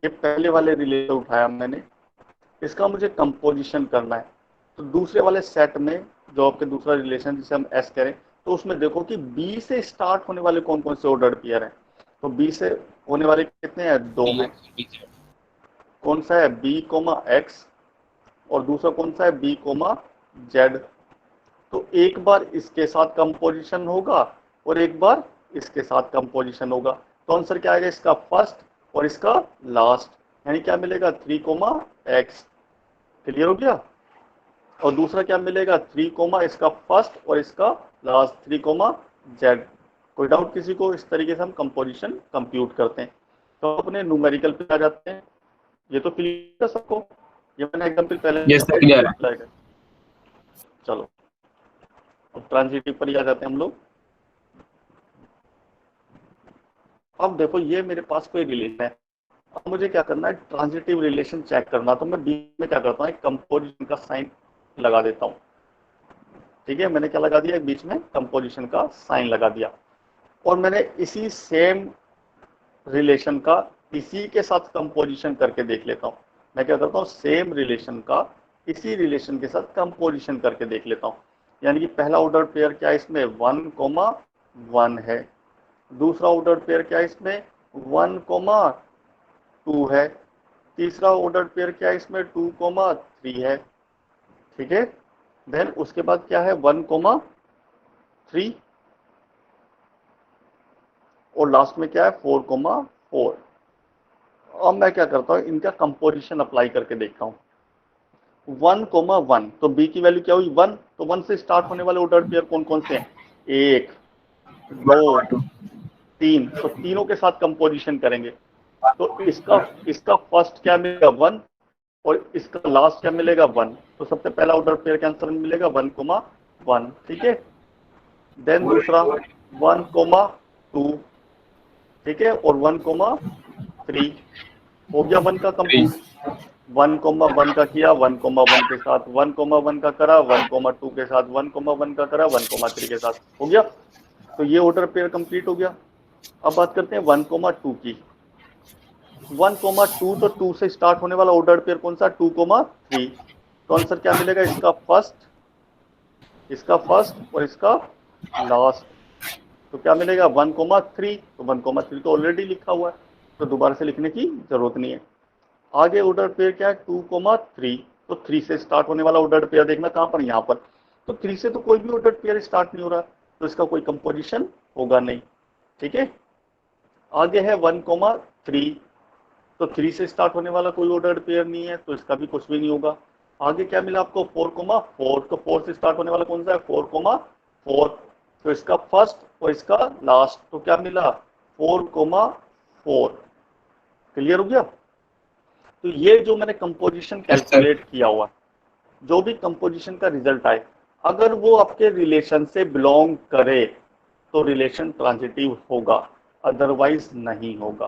ये पहले वाले रिलेशन उठाया मैंने, इसका मुझे कंपोजिशन करना है। तो दूसरे वाले सेट में जो आपके दूसरा रिलेशन जिसे हम S करें, तो उसमें देखो कि B से स्टार्ट होने वाले कौन कौन से ऑर्डर्ड पेयर हैं। तो B से होने वाले कितने हैं, 2 हैं। कौन सा है, B, X, और दूसरा कौन सा है, B, Z। तो एक बार इसके साथ कंपोजिशन होगा और एक बार इसके साथ कंपोजिशन होगा। तो आंसर क्या आएगा, इसका फर्स्ट और इसका लास्ट, यानी क्या मिलेगा 3, X। क्लियर हो गया। और दूसरा क्या मिलेगा 3, इसका फर्स्ट और इसका लास्ट 3, Z। कोई डाउट किसी को। इस तरीके से हम कंपोजिशन कंप्यूट करते हैं। तो अपने न्यूमेरिकल पे आ जाते हैं। ये तो क्लियर है सबको, ये मैंने एग्जांपल पहले Yes, sir, clear है। अप्लाई कर। चलो अब ट्रांजिटिव पर ही आ जाते हैं हम लोग। अब देखो ये मेरे पास कोई रिलेशन है, अब मुझे क्या करना है, ट्रांजिटिव रिलेशन चेक करना। तो मैं बीच में क्या करता हूँ, एक कंपोजिशन का साइन लगा देता हूँ, ठीक है। मैंने क्या लगा दिया, बीच में कंपोजिशन का साइन लगा दिया। और मैंने इसी सेम रिलेशन का इसी के साथ कंपोजिशन करके देख लेता हूँ। मैं क्या करता हूँ, सेम रिलेशन का इसी रिलेशन के साथ कंपोजिशन करके देख लेता हूँ। यानी कि पहला ऑर्डर पेयर क्या है इसमें, 1, 1 है। दूसरा ऑर्डर पेयर क्या है इसमें, 1, 2 है। तीसरा ऑर्डर पेयर क्या है इसमें, 2, 3 है, ठीक है। देन उसके बाद क्या है, 1, 3, और लास्ट में क्या है 4, 4। अब मैं क्या करता हूँ, इनका कंपोजिशन अप्लाई करके देखता हूँ। 1, 1, तो B की वैल्यू क्या हुई 1, तो 1 से स्टार्ट होने वाले ऑर्डर पेयर कौन कौन से हैं, 1, 2, 3। तो तीनों के साथ कंपोजिशन करेंगे। तो इसका फर्स्ट क्या मिलेगा 1 और इसका लास्ट क्या मिलेगा 1। तो सबसे पहला ऑर्डर पेयर का आंसर मिलेगा 1, 1, ठीक है। देन दूसरा 1, 2, ठीक है, और 1, 3 हो गया 1 का कंप्लीट। 1, 1 का किया, 1, 1 के साथ 1, 1 का करा, 1, 2 के साथ 1, 1 का करा, 1, 3 के साथ हो गया। तो ये ऑर्डर पेयर कंप्लीट हो गया। अब बात करते हैं 1, 2 की। 1, 2, तो 2 से स्टार्ट होने वाला ऑर्डर पेयर कौन सा, 2, 3। तो आंसर क्या मिलेगा, इसका फर्स्ट और इसका लास्ट। तो क्या मिलेगा 1, 3। तो 1, 3 तो ऑलरेडी लिखा हुआ है, तो दोबारा से लिखने की जरूरत नहीं है। आगे ऑर्डर पेयर क्या है 2, 3। तो 3 से स्टार्ट होने वाला ऑर्डर पेयर देखना कहां पर, यहां पर। तो 3 से तो कोई भी ऑर्डर पेयर स्टार्ट नहीं हो रहा, तो इसका कोई कंपोजिशन होगा नहीं, ठीक है। आगे है 1, 3। तो 3 से स्टार्ट होने वाला कोई ऑर्डर पेयर नहीं है, तो इसका भी कुछ भी नहीं होगा। आगे क्या मिला आपको 4, 4। तो 4 से स्टार्ट होने वाला कौन सा है, 4, 4। तो इसका फर्स्ट और इसका लास्ट, तो क्या मिला 4, 4। क्लियर हो गया। तो ये जो मैंने कंपोजिशन कैलकुलेट किया हुआ, जो भी कंपोजिशन का रिजल्ट आए, अगर वो आपके रिलेशन से बिलोंग करे तो रिलेशन ट्रांजिटिव होगा, अदरवाइज नहीं होगा।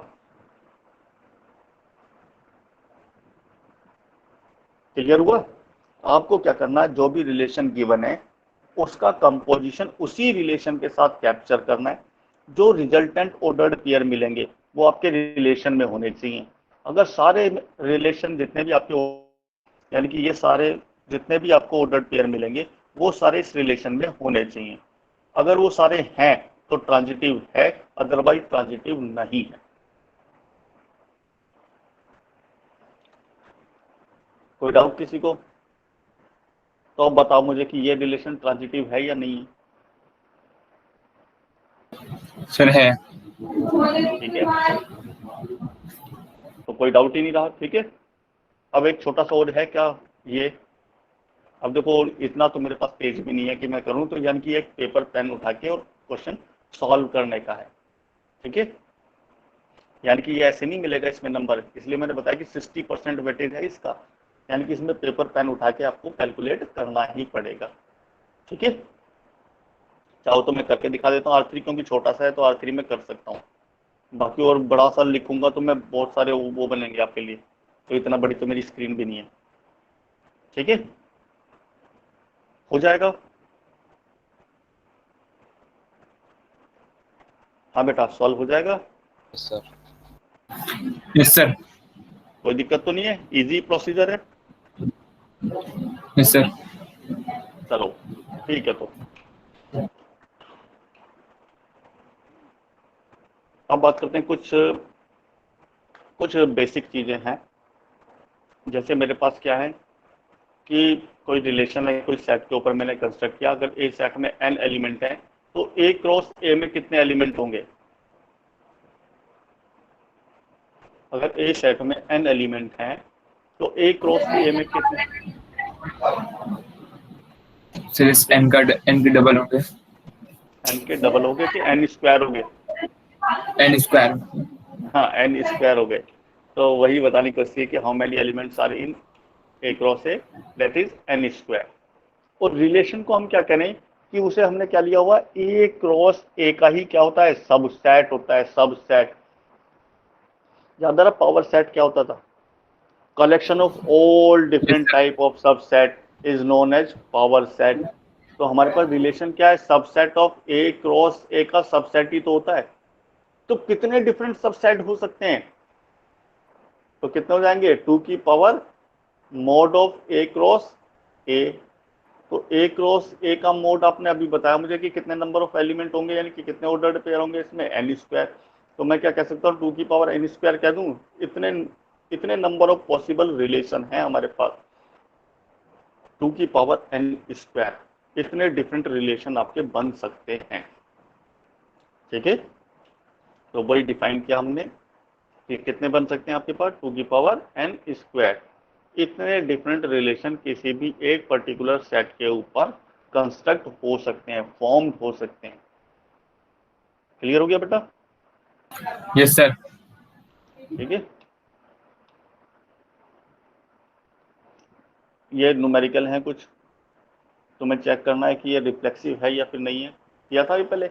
क्लियर हुआ। आपको क्या करना है, जो भी रिलेशन गिवन है उसका कंपोजिशन उसी रिलेशन के साथ कैप्चर करना है। जो रिजल्टेंट ऑर्डर्ड पेयर मिलेंगे वो आपके रिलेशन में होने चाहिए। अगर सारे रिलेशन जितने भी आपके, यानी कि ये सारे जितने भी आपको ऑर्डर्ड पेयर मिलेंगे वो सारे इस रिलेशन में होने चाहिए। अगर वो सारे हैं तो ट्रांजिटिव है, अदरवाइज ट्रांजिटिव नहीं है। कोई डाउट किसी को? तो अब बताओ मुझे कि ये रिलेशन ट्रांजिटिव है या नहीं है। सर है। ठीक है, तो कोई डाउट ही नहीं रहा। ठीक है, अब एक छोटा सा और है क्या ये, अब देखो इतना तो मेरे पास पेज भी नहीं है कि मैं करूं, तो यानी कि एक पेपर पेन उठा के और क्वेश्चन सॉल्व करने का है। ठीक है, यानी कि ये ऐसे नहीं मिलेगा इसमें नंबर, इसलिए मैंने बताया कि 60% वेटेज है इसका, यानी कि इसमें पेपर पेन उठा के आपको कैलकुलेट करना ही पड़ेगा। ठीक है, चाहो तो मैं करके दिखा देता हूँ R3, क्योंकि छोटा सा है तो R3 में कर सकता हूँ। बाकी और बड़ा सा लिखूंगा तो मैं बहुत सारे वो बनेंगे आपके लिए, तो इतना बड़ी तो मेरी स्क्रीन भी नहीं है। ठीक है, हो जाएगा। हाँ बेटा, सॉल्व हो जाएगा। सर। Yes sir. कोई दिक्कत तो नहीं है, इजी प्रोसीजर है। Yes sir. चलो ठीक है, तो अब बात करते हैं कुछ बेसिक चीजें हैं। जैसे मेरे पास क्या है कि कोई रिलेशन है, कोई सेट के ऊपर मैंने कंस्ट्रक्ट किया। अगर ए सेट में n एलिमेंट है तो A क्रॉस A में कितने एलिमेंट होंगे? अगर ए सेट में n एलिमेंट हैं तो A क्रॉस A में कितने? सर इस n के डबल होंगे। n के डबल हो गए कि n स्क्वायर हो गए? n square. हाँ, n स्क्वायर हो गए। तो वही बताने की कोशिश है कि how many elements are in A cross A, that is n square. और रिलेशन को हम क्या करें कि उसे हमने क्या लिया हुआ, A क्रॉस A का ही क्या होता है, सबसेट होता है, सबसेट। याद आ रहा पावर सेट क्या होता था? Collection of all different type of subset is known as power set. तो हमारे पास रिलेशन क्या है, subset of A cross A का सबसेट ही तो होता है। तो कितने डिफरेंट सबसेट हो सकते हैं? तो कितने हो जाएंगे, 2 की power mode of A cross A। तो A क्रॉस A का मोड आपने अभी बताया मुझे कि कितने नंबर ऑफ एलिमेंट होंगे, यानी कि कितने ऑर्डर्ड पेयर होंगे इसमें, n स्क्वायर। तो मैं क्या कह सकता हूँ, 2 की पावर n स्क्वायर कह दूं। इतने नंबर ऑफ पॉसिबल रिलेशन है हमारे पास, 2 की पावर n स्क्वायर। इतने डिफरेंट रिलेशन आपके बन सकते हैं। ठीक है, तो वही डिफाइन किया हमने कि कितने बन सकते हैं आपके पास, 2 की पावर n स्क्वायर। इतने डिफरेंट रिलेशन किसी भी एक पर्टिकुलर सेट के ऊपर कंस्ट्रक्ट हो सकते हैं, फॉर्म हो सकते हैं। क्लियर हो गया बेटा? Yes sir. ठीक है, ये न्यूमेरिकल है कुछ, तुम्हें चेक करना है कि ये रिफ्लेक्सिव है या फिर नहीं है। किया था ये पहले,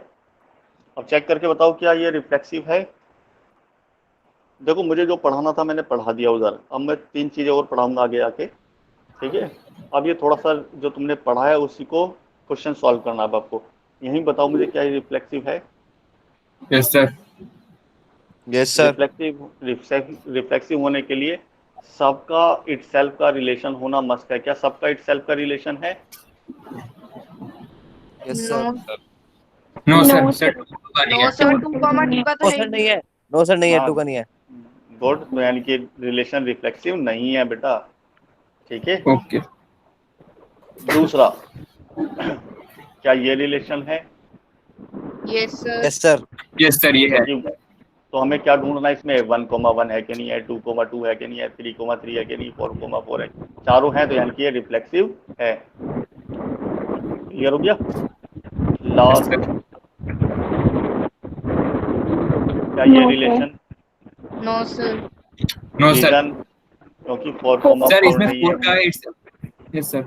अब चेक करके बताओ क्या ये रिफ्लेक्सिव है। देखो मुझे जो पढ़ाना था मैंने पढ़ा दिया उधर, अब मैं 3 चीजें और पढ़ाऊंगा आगे आके। ठीक है, अब ये थोड़ा सा जो तुमने पढ़ा है उसी को क्वेश्चन सॉल्व करना है आपको। यही बताओ मुझे क्या ये रिफ्लेक्सिव है। Yes sir. Yes sir. Reflexive होने के लिए सबका इटसेल्फ का रिलेशन होना मस्ट है। क्या सबका इटसेल्फ का रिलेशन है? Yes sir. No sir. No, sir no sir, 2 comma 2 का तो नो है सर ही नहीं है, नो सर नहीं है, हाँ, 2 का नहीं है। गुड। तो यानी कि रिलेशन रिफ्लेक्सिव नहीं है बेटा। ठीक है, ओके। दूसरा क्या ये रिलेशन है? Yes sir. Yes sir. Yes sir ये है। तो हमें क्या ढूंढना है इसमें, 1,1 है कि नहीं है, 2,2 है कि नहीं है, 3,3 है कि नहीं, 4,4 है। चारों हैं तो यानी कि ये रिफ्लेक्सिव है। क्लियर हो गया? लास्ट, क्या ये relation no sir. No sir. Reason, क्योंकि 4,4 सर इसमें नहीं 4 है। का इट्स। Yes sir.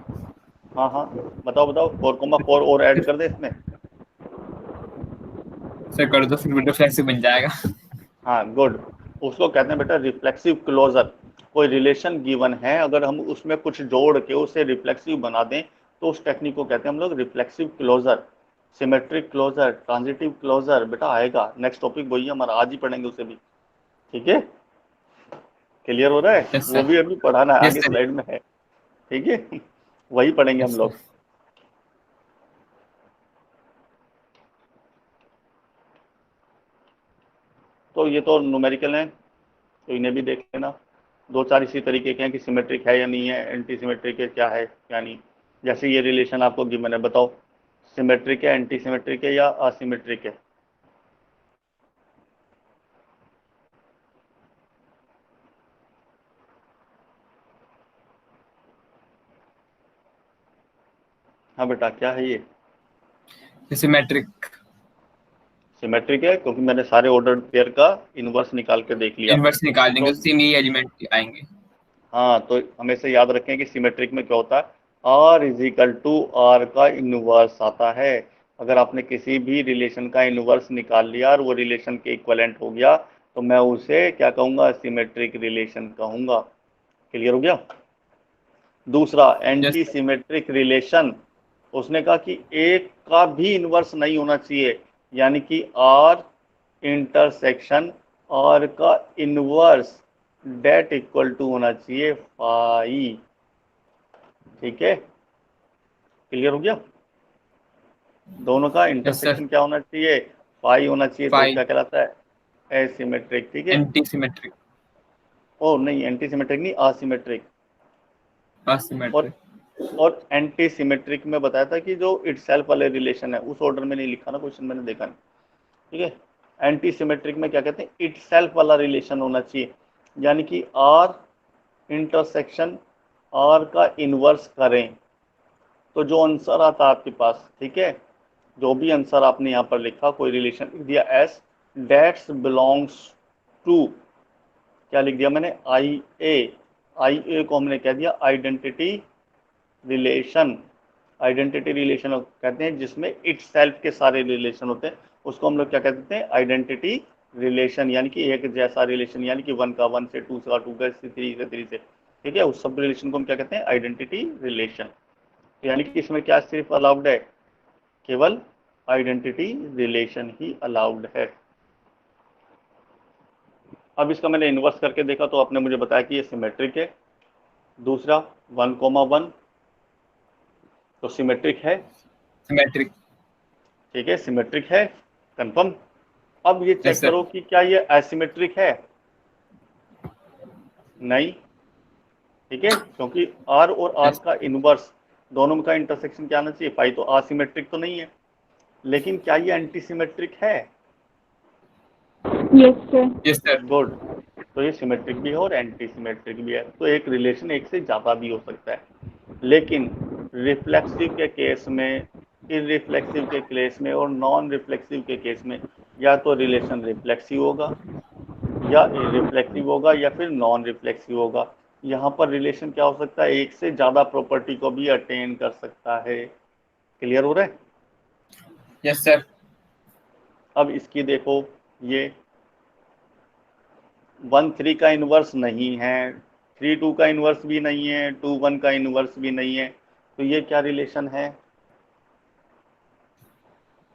हाँ हाँ, बताओ 4,4 और ऐड कर दे इसमें। सर कर दो, फिर रिफ्लेक्सिव बन जाएगा। हाँ गुड, उसको कहते हैं बेटा रिफ्लेक्सिव क्लोजर। कोई रिलेशन गिवन है, अगर हम उसमें कुछ जोड़ के उसे रिफ्लेक्सिव बना दें तो उस टेक्निक को कहते हैं हम लोग reflexive closure. Symmetric closure, transitive closure, बेटा आएगा, नेक्स्ट टॉपिक वही है हमारा, आज ही पढ़ेंगे उसे भी, ठीक है? क्लियर हो रहा है? Yes, वो sir. भी अभी पढ़ाना है, Yes, आगे sir. स्लाइड में है, ठीक है? वही पढ़ेंगे Yes, हम लोग। sir. तो ये तो न्यूमेरिकल है, तो इन्हें भी देख लेना। दो चार इसी तरीके के हैं कि सिमेट्रिक है या नहीं है, एंटी सिमेट्रिक है क्या है क्या नहीं। जैसे ये रिलेशन आपको गिवन है, बताओ सिमेट्रिक है, एंटी सिमेट्रिक है या असिमेट्रिक है? हाँ बेटा, क्या है ये? सिमेट्रिक। सिमेट्रिक है क्योंकि मैंने सारे ऑर्डर पेयर का इनवर्स निकाल के देख लिया। इनवर्स निकाल देंगे तो तो सेम ही एलिमेंट आएंगे। हाँ, तो हमेशा याद रखें कि सिमेट्रिक में क्या होता है, r is equal to r का इनवर्स आता है। अगर आपने किसी भी रिलेशन का इनवर्स निकाल लिया और वो रिलेशन के इक्विवेलेंट हो गया तो मैं उसे क्या कहूँगा, सिमेट्रिक रिलेशन कहूँगा। क्लियर हो गया? दूसरा एंटी सिमेट्रिक रिलेशन, उसने कहा कि एक का भी इनवर्स नहीं होना चाहिए, यानी कि आर इंटरसेक्शन आर का इनवर्स डेट इक्वल टू होना चाहिए फाई। ठीक है, क्लियर हो गया? दोनों का इंटरसेक्शन क्या होना चाहिए, फाई होना चाहिए, तो क्या कहलाता है, एसिमेट्रिक। ठीक है, एंटी सिमेट्रिक। ओ नहीं, एंटी सिमेट्रिक नहीं, असिमेट्रिक। असिमेट्रिक और एंटी सिमेट्रिक में बताया था कि जो इटसेल्फ वाले रिलेशन है, उस ऑर्डर में नहीं लिखा ना क्वेश्चन, मैंने देखा नहीं। ठीक है, एंटी सिमेट्रिक में क्या कहते हैं, इटसेल्फ वाला रिलेशन होना चाहिए, यानी कि आर इंटरसेक्शन आर का इनवर्स करें तो जो आंसर आता है आपके पास, ठीक है, जो भी आंसर आपने यहाँ पर लिखा, कोई रिलेशन लिख दिया एस डेट्स बिलोंग्स टू, क्या लिख दिया मैंने, आई ए को हमने कह दिया आइडेंटिटी रिलेशन। आइडेंटिटी रिलेशन कहते हैं जिसमें इटसेल्फ के सारे रिलेशन होते हैं, उसको हम लोग क्या कहते हैं, आइडेंटिटी रिलेशन, यानी कि एक जैसा रिलेशन, यानी कि 1 का 1 से, 2 का 2 का 3 से 3 से। ठीक है, उस सब रिलेशन को हम क्या कहते हैं, आइडेंटिटी रिलेशन। यानी कि इसमें क्या सिर्फ अलाउड है, केवल आइडेंटिटी रिलेशन ही अलाउड है। अब इसका मैंने इन्वर्स करके देखा तो आपने मुझे बताया कि ये सिमेट्रिक है। दूसरा 1,1 तो सिमेट्रिक है, सिमेट्रिक। ठीक है, सिमेट्रिक है, कंफर्म। अब ये चेक Yes, sir. करो कि क्या ये एसिमेट्रिक है, नहीं, ठीक है, क्योंकि आर और आर का इनवर्स दोनों का इंटरसेक्शन क्या आना चाहिए, फाई, तो असिमेट्रिक तो नहीं है। लेकिन क्या ये एंटी सिमेट्रिक है? Yes sir. गुड, तो ये सिमेट्रिक भी है और एंटी सिमेट्रिक भी है, तो एक रिलेशन एक से ज़्यादा भी हो सकता है। लेकिन रिफ्लेक्सिव के केस में, इररिफ्लेक्सिव के केस में और नॉन रिफ्लेक्सिव के केस में या तो रिलेशन रिफ्लेक्सिव होगा या इररिफ्लेक्सिव होगा या फिर नॉन रिफ्लेक्सिव होगा। यहाँ पर रिलेशन क्या हो सकता है, एक से ज़्यादा प्रॉपर्टी को भी अटेन कर सकता है। क्लियर हो रहा है? Yes sir. अब इसकी देखो, ये 1,3 का इनवर्स नहीं है, 3,2 का इनवर्स भी नहीं है, 2,1 का इनवर्स भी नहीं है, तो ये क्या रिलेशन है,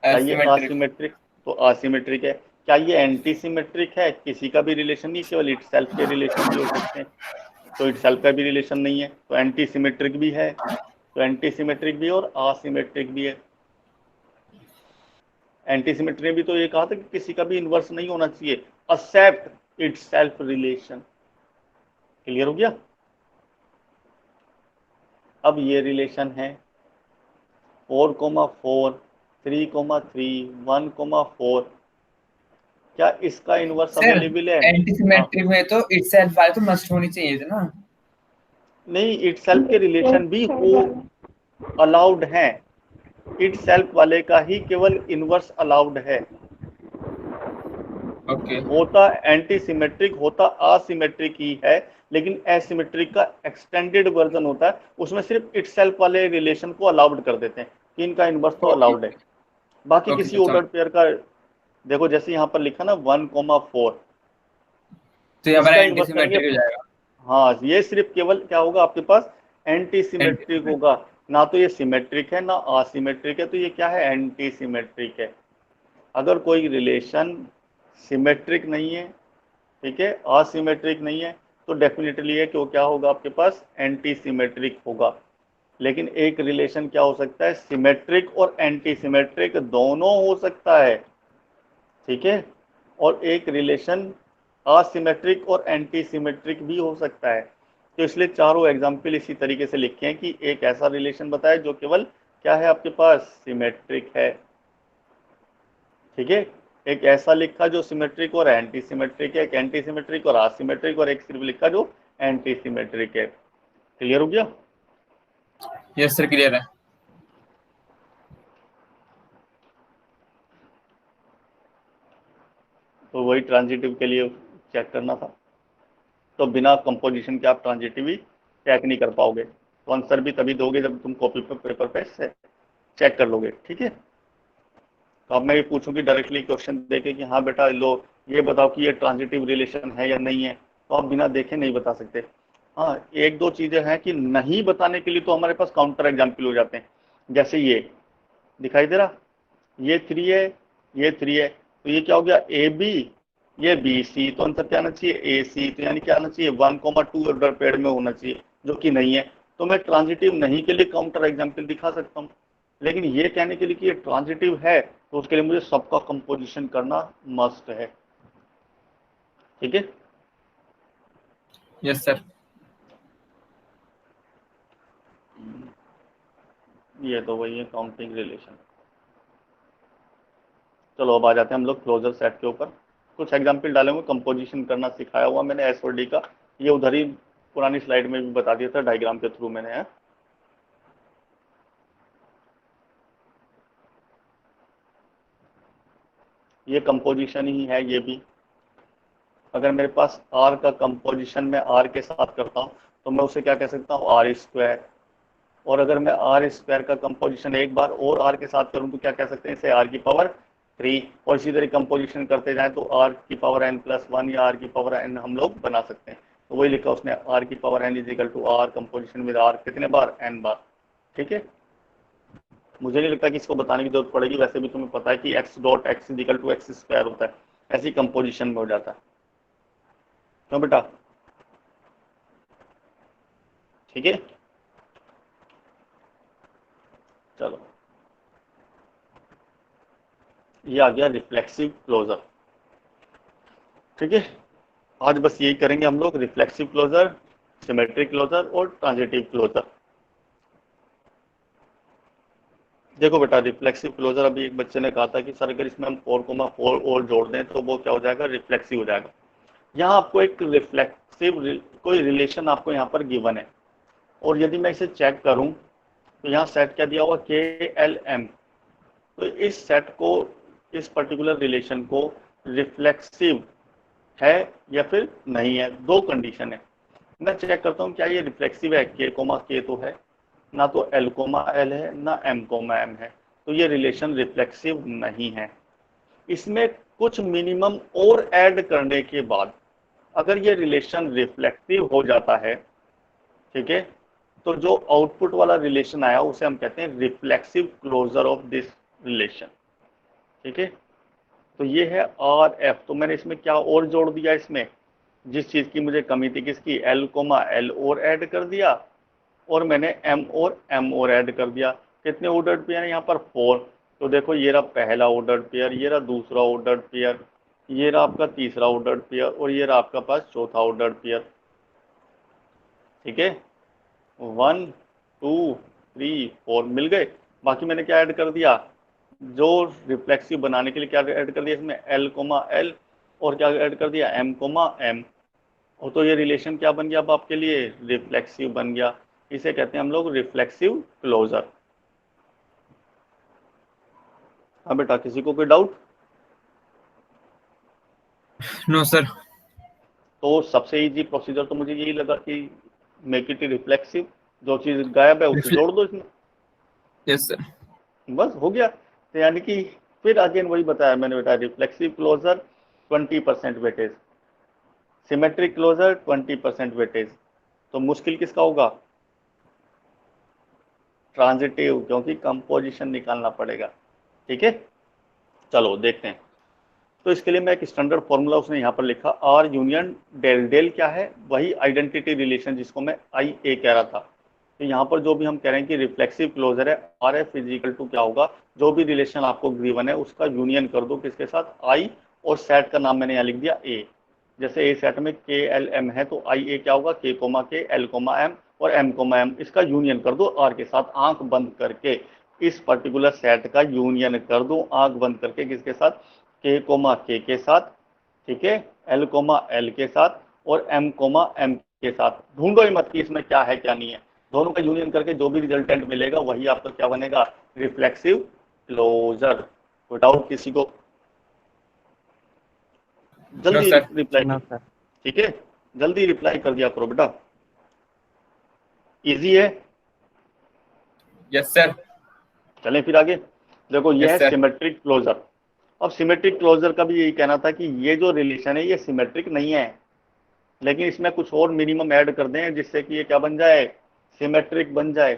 क्या ये असिमेट्रिक? तो असिमेट्रिक है। क्या ये एंटी सिमेट्रिक है? किसी का भी रिलेशन नहीं, केवल इटसेल्फ के रिलेशन भी हो सकते हैं, तो इटसेल्फ का भी रिलेशन नहीं है, तो एंटी सिमेट्रिक भी है, तो एंटी सिमेट्रिक भी और असिमेट्रिक भी है। एंटी सिमेट्रिक ने भी तो ये कहा था कि किसी का भी इनवर्स नहीं होना चाहिए एक्सेप्ट इटसेल्फ रिलेशन। क्लियर हो गया? अब ये रिलेशन है 4,4, 3,3, 1,4, क्या इसका इनवर्स अवेलेबल है? एंटी सिमेट्रिक में तो इटसेल्फ वाले तो मस्ट होनी चाहिए थे ना। नहीं, इटसेल्फ के रिलेशन भी हो अलाउड हैं, इटसेल्फ वाले का ही केवल इनवर्स अलाउड है। ओके। होता एंटी सिमेट्रिक, होता असिमेट्रिक ही है, लेकिन एसिमेट्रिक का एक्सटेंडेड वर्जन होता है, उसमें सिर्फ इटसेल्फ वाले रिलेशन को अलाउड कर देते हैं कि इनका इनवर्स तो अलाउड है, बाकी किसी ऑर्डर पेयर का देखो, जैसे यहाँ पर लिखा ना 1,4, तो ये हमारा एंटी सिमेट्रिक हो जाएगा। हाँ, ये सिर्फ केवल क्या होगा आपके पास, एंटी सिमेट्रिक होगा, ना तो ये सिमेट्रिक है ना असिमेट्रिक है, तो ये क्या है, एंटी सिमेट्रिक है। अगर कोई रिलेशन सिमेट्रिक नहीं है, ठीक है, असिमेट्रिक नहीं है, तो डेफिनेटली है कि वो क्या होगा, आपके पास एंटी सिमेट्रिक होगा। लेकिन एक रिलेशन क्या हो सकता है, सिमेट्रिक और एंटी सिमेट्रिक दोनों हो सकता है, ठीक है, और एक रिलेशन असिमेट्रिक और एंटी सिमेट्रिक भी हो सकता है। तो इसलिए चारों एग्जाम्पल इसी तरीके से लिखे हैं कि एक ऐसा रिलेशन बताए जो केवल क्या है, आपके पास सिमेट्रिक है, ठीक है, एक ऐसा लिखा जो सिमेट्रिक और एंटी सिमेट्रिक है, एक एंटी सिमेट्रिक और असिमेट्रिक, और एक सिर्फ लिखा जो एंटी सिमेट्रिक है। क्लियर हो गया? यस सर, क्लियर है। तो वही ट्रांजिटिव के लिए चेक करना था। तो बिना कंपोजिशन के आप ट्रांजिटिव ही चेक नहीं कर पाओगे, तो आंसर भी तभी दोगे जब तुम कॉपी पर पेपर पे चेक कर लोगे, ठीक है। तो अब मैं ये पूछूंगी डायरेक्टली क्वेश्चन देके कि हाँ बेटा लो ये बताओ कि ये ट्रांजिटिव रिलेशन है या नहीं है, तो आप बिना देखे नहीं बता सकते। हाँ, एक दो चीजें हैं कि नहीं बताने के लिए तो हमारे पास काउंटर एग्जाम्पल हो जाते हैं। जैसे ये दिखाई दे रहा, ये 3 है, ये 3 है, तो ये क्या हो गया, ए बी, ये बी सी, तो आंसर क्या आना चाहिए, ए सी। तो यानी क्या आना चाहिए, 1,2 ऑर्डर पेड़ में होना चाहिए, जो कि नहीं है। तो मैं ट्रांजिटिव नहीं के लिए काउंटर एग्जाम्पल दिखा सकता हूँ, लेकिन ये कहने के लिए कि ये ट्रांजिटिव है तो उसके लिए मुझे सबका कंपोजिशन करना मस्ट है, ठीक है। Yes sir. ये तो वही है काउंटिंग रिलेशन। चलो अब आ जाते हैं हम लोग क्लोजर सेट के ऊपर। कुछ एग्जाम्पल डालेंगे, कंपोजिशन करना सिखाया हुआ मैंने एस और डी का, ये उधर ही पुरानी स्लाइड में भी बता दिया था डायग्राम के थ्रू मैंने है। ये कंपोजिशन ही है ये भी। अगर मेरे पास आर का कंपोजिशन मैं आर के साथ करता हूँ तो मैं उसे क्या कह सकता हूँ, आर स्क्वायर। और अगर मैं आर स्क्वायर का कंपोजिशन एक बार और आर के साथ करूँ तो क्या कह सकते हैं, इसे आर की पावर 3। और इसी तरह कंपोजिशन करते जाएं तो आर की पावर n प्लस 1 या आर की पावर n हम लोग बना सकते हैं। तो वही लिखा उसने, आर की power n is equal to r composition with r कितने बार, n बार, ठीक है। मुझे नहीं लगता कि इसको बताने की जरूरत पड़ेगी, वैसे भी तुम्हें पता है कि x dot x is equal to x square होता है, ऐसी कंपोजिशन में हो जाता है, क्यों बेटा, ठीक है। चलो ये आ गया रिफ्लेक्सिव क्लोजर, ठीक है। आज बस यही करेंगे हम लोग, रिफ्लेक्सिव क्लोजर, सिमेट्रिक क्लोजर और ट्रांजिटिव क्लोजर। देखो बेटा, रिफ्लेक्सिव क्लोजर अभी एक बच्चे ने कहा था कि सर अगर इसमें हम 4,4 और जोड़ दें तो वो क्या हो जाएगा, रिफ्लेक्सिव हो जाएगा। यहाँ आपको एक रिफ्लेक्सिव कोई रिलेशन आपको यहाँ पर गिवन है, और यदि मैं इसे चेक करूँ तो यहाँ सेट क्या दिया हुआ, KLM। तो इस सेट को, इस पर्टिकुलर रिलेशन को रिफ्लेक्सिव है या फिर नहीं है, दो कंडीशन है। मैं चेक करता हूँ क्या ये रिफ्लेक्सिव है, K, तो है ना, तो L, L है ना, M, M है, तो ये रिलेशन रिफ्लेक्सिव नहीं है। इसमें कुछ मिनिमम और ऐड करने के बाद अगर ये रिलेशन रिफ्लेक्सिव हो जाता है, ठीक है, तो जो आउटपुट वाला रिलेशन आया उसे हम कहते हैं reflexive closure of this relation, ठीक है। तो ये है RF। तो मैंने इसमें क्या और जोड़ दिया, इसमें जिस चीज की मुझे कमी थी, किसकी, L, L और ऐड कर दिया, और मैंने M और ऐड कर दिया। कितने ऑर्डर्ड पेयर है यहाँ पर, 4। तो देखो ये रहा पहला ऑर्डर्ड पेयर, ये रहा दूसरा ऑर्डर्ड पेयर, ये रहा आपका तीसरा ऑर्डर्ड पेयर, और ये रहा आपका पास चौथा ऑर्डर्ड पेयर, ठीक है। 1, 2, 3, 4 मिल गए। बाकी मैंने क्या ऐड कर दिया, जो रिफ्लेक्सिव बनाने के लिए क्या ऐड कर दिया इसमें, L, L, और क्या ऐड कर दिया, M, M। और तो ये रिलेशन क्या बन गया अब आपके लिए, रिफ्लेक्सिव बन गया। इसे कहते हैं हम लोग रिफ्लेक्सिव क्लोजर। हाँ बेटा, किसी को कोई डाउट? No sir. तो सबसे इजी प्रोसीजर तो मुझे यही लगा कि मेक इट रिफ्लेक्सिव, जो चीज गायब है उसे जोड़ दो इसमें, यस सर। बस हो गया। तो यानी कि फिर अगेन वही बताया मैंने बेटा, reflexive closure 20% weightage, symmetric closure 20% weightage. तो मुश्किल किसका होगा, ट्रांजिटिव, क्योंकि कंपोजिशन निकालना पड़ेगा। ठीक है, चलो देखते हैं। तो इसके लिए मैं एक स्टैंडर्ड फॉर्मूला उसने यहाँ पर लिखा, आर यूनियन डेल। डेल क्या है? वही आइडेंटिटी रिलेशन जिसको मैं आई ए कह रहा था। तो यहाँ पर जो भी हम कह रहे हैं कि रिफ्लेक्सिव क्लोजर है, आर एफ इजिकल टू क्या होगा, जो भी रिलेशन आपको गिवन है उसका यूनियन कर दो किसके साथ, आई, और सेट का नाम मैंने यहाँ लिख दिया ए। जैसे ए सेट में के एल एम है तो आई ए क्या होगा, के कोमा के, एल कोमा एम और एम कोमा एम, इसका यूनियन कर दो आर के साथ। आंख बंद करके इस पर्टिकुलर सेट का यूनियन कर दो आंख बंद करके किसके साथ, के कोमा के साथ, ठीक है, एल कोमा एल के साथ और एम कोमा एम के साथ। ढूंढो ही मत कि इसमें क्या है क्या नहीं है, दोनों का यूनियन करके जो भी रिजल्टेंट मिलेगा वही आपका क्या बनेगा, रिफ्लेक्सिव क्लोजर। विदाउट किसी को जल्दी sir. Reply, No, sir. ठीक है, जल्दी रिप्लाई कर दिया करो बेटा। इजी है, यस सर। चलें फिर आगे। देखो ये Yes, है sir. Symmetric closure. अब सिमेट्रिक क्लोजर का भी यही कहना था कि ये जो रिलेशन है ये सिमेट्रिक नहीं है, लेकिन इसमें कुछ और मिनिमम ऐड कर दें जिससे कि ये क्या बन जाए, सिमेट्रिक बन जाए।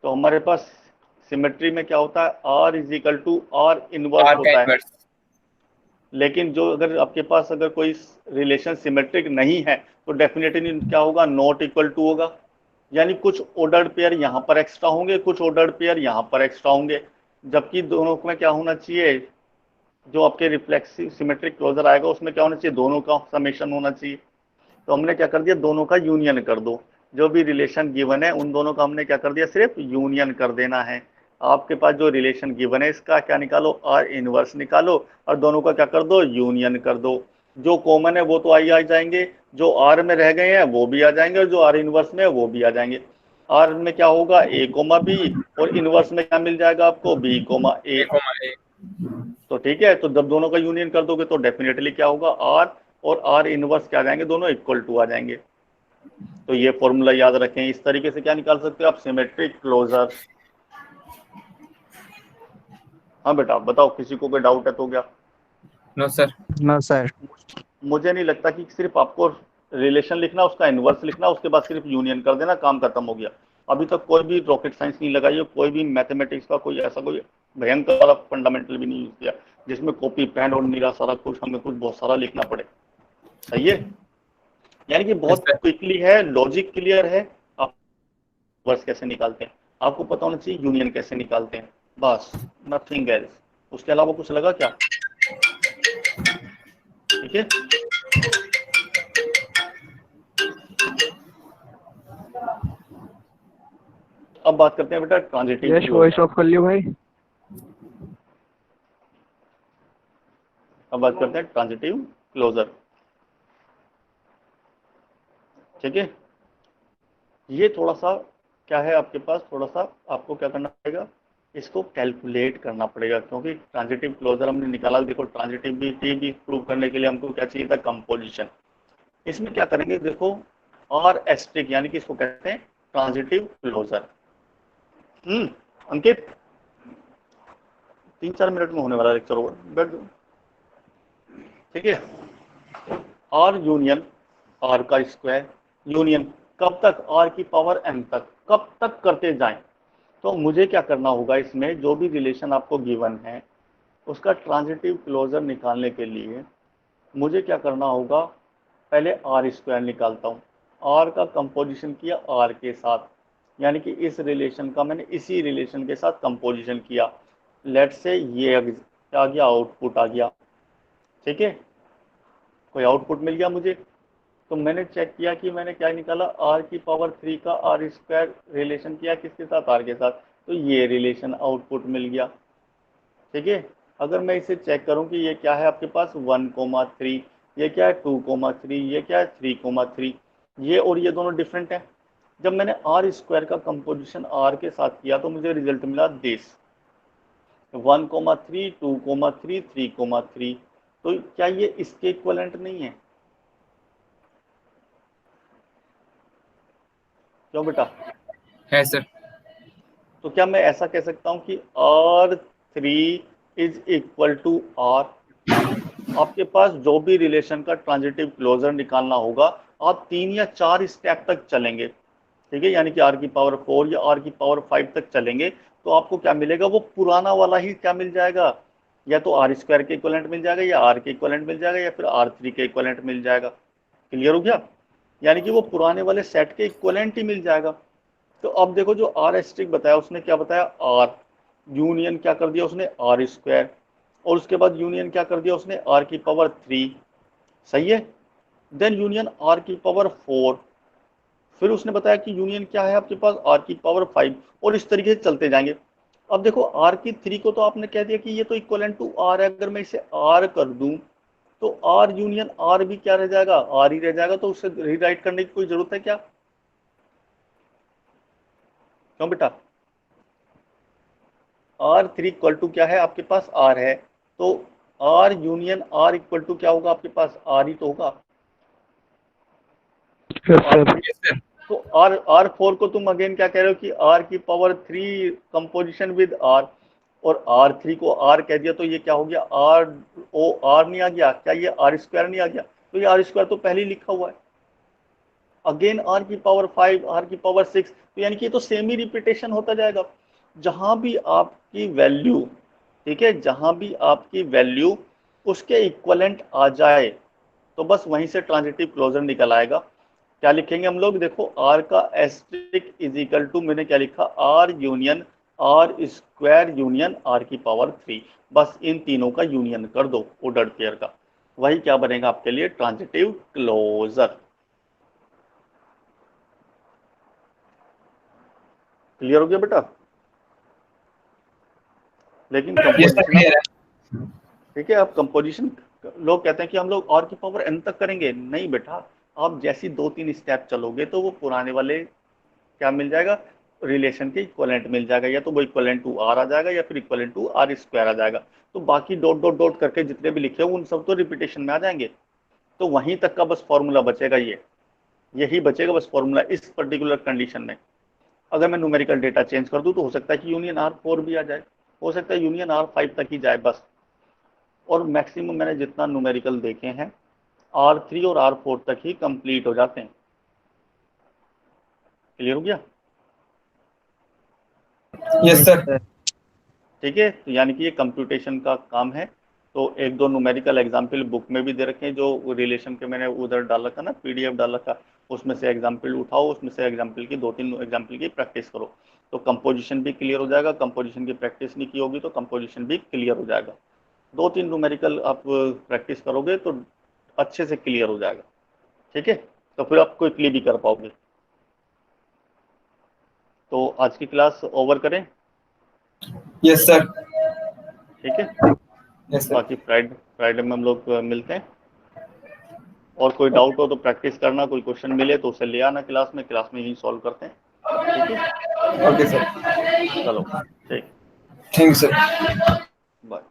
तो हमारे पास सिमेट्री में क्या होता है, r is equal to r inverse r का होता है। इनवर्स। लेकिन जो अगर आपके पास अगर कोई रिलेशन सिमेट्रिक नहीं है तो डेफिनेटली क्या होगा, नॉट इक्वल टू होगा। यानी कुछ ऑर्डर्ड पेयर यहाँ पर एक्स्ट्रा होंगे, कुछ ऑर्डर्ड पेयर यहाँ पर एक्स्ट्रा होंगे, जबकि दोनों में क्या होना चाहिए, जो आपके रिफ्लेक्सिव सिमेट्रिक क्लोजर आएगा उसमें क्या होना चाहिए, दोनों का समेशन होना चाहिए। तो हमने क्या कर दिया, दोनों का यूनियन कर दो। जो भी रिलेशन गिवन है उन दोनों का हमने क्या कर दिया, सिर्फ यूनियन कर देना है। आपके पास जो रिलेशन गिवन है इसका क्या निकालो, आर इनवर्स निकालो और दोनों का क्या कर दो, यूनियन कर दो। जो कॉमन है वो तो आई आ जाएंगे, जो आर में रह गए हैं वो भी आ जाएंगे और जो आर इनवर्स में है वो भी आ जाएंगे। आर में क्या होगा, ए कोमा बी, और इनवर्स में क्या मिल जाएगा आपको, बी कोमा ए। तो ठीक है, तो जब दोनों का यूनियन कर दोगे तो डेफिनेटली क्या होगा, आर और आर इनवर्स क्या आ जाएंगे, दोनों इक्वल टू आ जाएंगे। तो ये फॉर्मूला याद रखें। इस तरीके से क्या निकाल सकते हो आप, सिमेट्रिक क्लोजर। हाँ बेटा बताओ, किसी को कोई डाउट है तो क्या? No sir. No, sir. मुझे नहीं लगता कि सिर्फ आपको रिलेशन लिखना, उसका इनवर्स लिखना, उसके बाद सिर्फ यूनियन कर देना, काम खत्म हो गया। अभी तक कोई भी रॉकेट साइंस नहीं लगाई है, कोई भी मैथमेटिक्स का कोई ऐसा कोई भयंकर वाला फंडामेंटल भी नहीं यूज किया जिसमें कॉपी पेन और नीरा सारा कुछ हमें कुछ बहुत सारा लिखना पड़े। सही है, यानी कि बहुत क्विकली है, लॉजिक क्लियर है। आप वर्स कैसे निकालते हैं आपको पता होना चाहिए, यूनियन कैसे निकालते हैं, बस, नथिंग एल्स। उसके अलावा कुछ लगा क्या? ठीक है, अब बात करते हैं बेटा ट्रांजिटिव यश वॉइस ऑफ कर लियो भाई। अब बात करते हैं ट्रांजिटिव क्लोजर। ठीक है, ये थोड़ा सा क्या है आपके पास, थोड़ा सा आपको क्या करना पड़ेगा, इसको कैलकुलेट करना पड़ेगा, क्योंकि ट्रांजिटिव क्लोजर हमने निकाला। देखो ट्रांजिटिविटी भी प्रूव करने के लिए हमको क्या चाहिए था, कंपोजिशन। इसमें क्या करेंगे, देखो आर एस्ट्रिक, यानी कि इसको कहते हैं ट्रांजिटिव क्लोजर। अंकित 3-4 मिनट में होने वाला लेक्चर होगा, बैठ जाओ। ठीक है, आर यूनियन आर का स्क्वायर, यूनियन कब तक, आर की पावर एन तक, कब तक करते जाएं। तो मुझे क्या करना होगा, इसमें जो भी रिलेशन आपको गिवन है उसका ट्रांजिटिव क्लोजर निकालने के लिए मुझे क्या करना होगा, पहले आर स्क्वायर निकालता हूँ। आर का कंपोजिशन किया आर के साथ, यानी कि इस रिलेशन का मैंने इसी रिलेशन के साथ कंपोजिशन किया। लेट से ये आ गया, आउटपुट आ गया। ठीक है, कोई आउटपुट मिल गया मुझे। तो मैंने चेक किया कि मैंने क्या निकाला, आर की पावर 3 का आर स्क्वायर रिलेशन किया किसके साथ, आर के साथ। तो ये रिलेशन आउटपुट मिल गया। ठीक है, अगर मैं इसे चेक करूं कि ये क्या है आपके पास 1,3, ये क्या है 2,3, ये क्या है 3,3, ये और ये दोनों डिफरेंट है। जब मैंने आर स्क्वायर का कंपोजिशन आर के साथ किया तो मुझे रिजल्ट मिला दिस 1,3, 2,3, 3,3। तो क्या ये इसके इक्विवेलेंट नहीं है? क्यों बेटा? है सर। तो क्या मैं ऐसा कह सकता हूं कि R3 is equal to R? आपके पास जो भी रिलेशन का ट्रांजिटिव क्लोजर निकालना होगा, आप 3 या 4 स्टेप तक चलेंगे। ठीक है, यानी कि r की पावर 4 या r की पावर 5 तक चलेंगे तो आपको क्या मिलेगा, वो पुराना वाला ही क्या मिल जाएगा, या तो r स्क्वायर के इक्विवेलेंट मिल जाएगा, या r के इक्विवेलेंट मिल जाएगा, या फिर r3 के इक्विवेलेंट मिल जाएगा। क्लियर हो गया, यानी कि वो पुराने वाले सेट के इक्विवेलेंट ही मिल जाएगा। तो अब देखो जो r एस्ट्रिक बताया उसने क्या बताया, r यूनियन क्या कर दिया उसने, r स्क्वायर, और उसके बाद यूनियन क्या कर दिया उसने, r की पावर 3, सही है। देन यूनियन r की पावर 4, फिर उसने बताया कि यूनियन क्या है आपके पास, r की पावर 5, और इस तरीके से चलते जाएंगे। अब देखो r की 3 को तो आपने कह दिया कि ये तो इक्वलेंट टू r है, अगर मैं इसे r कर दूं तो r यूनियन r भी क्या रह जाएगा, r ही रह जाएगा, तो उसे रीराइट करने की कोई जरूरत है क्या, क्यों बेटा। R3 इक्वल टू क्या है आपके पास, r है, तो r union r equal to क्या होगा आपके पास, r ही तो होगा। तो R4 को तुम अगेन क्या कह रहे हो कि r की पावर 3 कंपोजिशन विद r, और R3 को r कह दिया तो ये क्या हो गया, r नहीं आ गया क्या, ये r स्क्वायर नहीं आ गया, तो ये r स्क्वायर तो पहले ही लिखा हुआ है। अगेन r की पावर 5, r की पावर 6, तो यानी कि ये तो सेम ही रिपीटेशन होता जाएगा। जहां भी आपकी वैल्यू, ठीक है, जहां भी आपकी वैल्यू उसके इक्वलेंट आ जाए तो बस वहीं से ट्रांजिटिव क्लोजर निकल आएगा। क्या लिखेंगे हम लोग, देखो r का एस्ट्रिक इज इक्वल टू, मैंने क्या लिखा, r union r square union r की पावर 3, बस इन तीनों का यूनियन कर दो ऑर्डर्ड पेयर का, वही क्या बनेगा आपके लिए, ट्रांजिटिव क्लोजर। क्लियर हो गया बेटा। लेकिन कंपोजिशन, ठीक है, आप कंपोजिशन, लोग कहते हैं कि हम लोग r की पावर n तक करेंगे, नहीं बेटा, आप जैसी 2-3 स्टेप चलोगे तो वो पुराने वाले क्या मिल जाएगा, रिलेशन के इक्वलेंट मिल जाएगा, या तो वो इक्वलेंट टू r आ जाएगा या फिर इक्वलेंट टू r स्क्वायर आ जाएगा। तो बाकी डॉट डॉट डॉट करके जितने भी लिखे हो उन सब तो रिपीटेशन में आ जाएंगे, तो वहीं तक का बस फॉर्मूला बचेगा, यही बचेगा बस फॉर्मूला इस पर्टिकुलर कंडीशन में। अगर मैं न्यूमेरिकल डेटा चेंज कर दूं तो हो सकता है कि यूनियन R4 भी आ जाए, हो सकता है यूनियन R5 तक ही जाए बस, और मैक्सिमम मैंने जितना न्यूमेरिकल देखे हैं R3 और R4 तक ही कंप्लीट हो जाते हैं। क्लियर हो गया, यस सर। ठीक है, तो यानी कि ये कंप्यूटेशन का काम है। तो 1-2 न्यूमेरिकल एग्जाम्पल बुक में भी दे रखे हैं, जो रिलेशन के मैंने उधर डाल रखा ना, PDF डाल रखा, उसमें से एग्जाम्पल उठाओ, उसमें से एग्जाम्पल की 2-3 एग्जाम्पल की प्रैक्टिस करो, तो कंपोजिशन भी क्लियर हो जाएगा। कंपोजिशन की प्रैक्टिस नहीं की होगी तो कंपोजिशन भी क्लियर हो जाएगा। 2-3 न्यूमेरिकल आप प्रैक्टिस करोगे तो अच्छे से क्लियर हो जाएगा, ठीक है, तो फिर आप क्विकली भी कर पाओगे। तो आज की क्लास ओवर करें, यस सर। ठीक है, यस सर। बाकी फ्राइडे में हम लोग मिलते हैं। और कोई डाउट हो तो प्रैक्टिस करना, कोई क्वेश्चन मिले तो उसे ले आना क्लास में ही सॉल्व करते हैं, ठीक है, ओके सर। चलो ठीक, थैंक यू सर। बाय।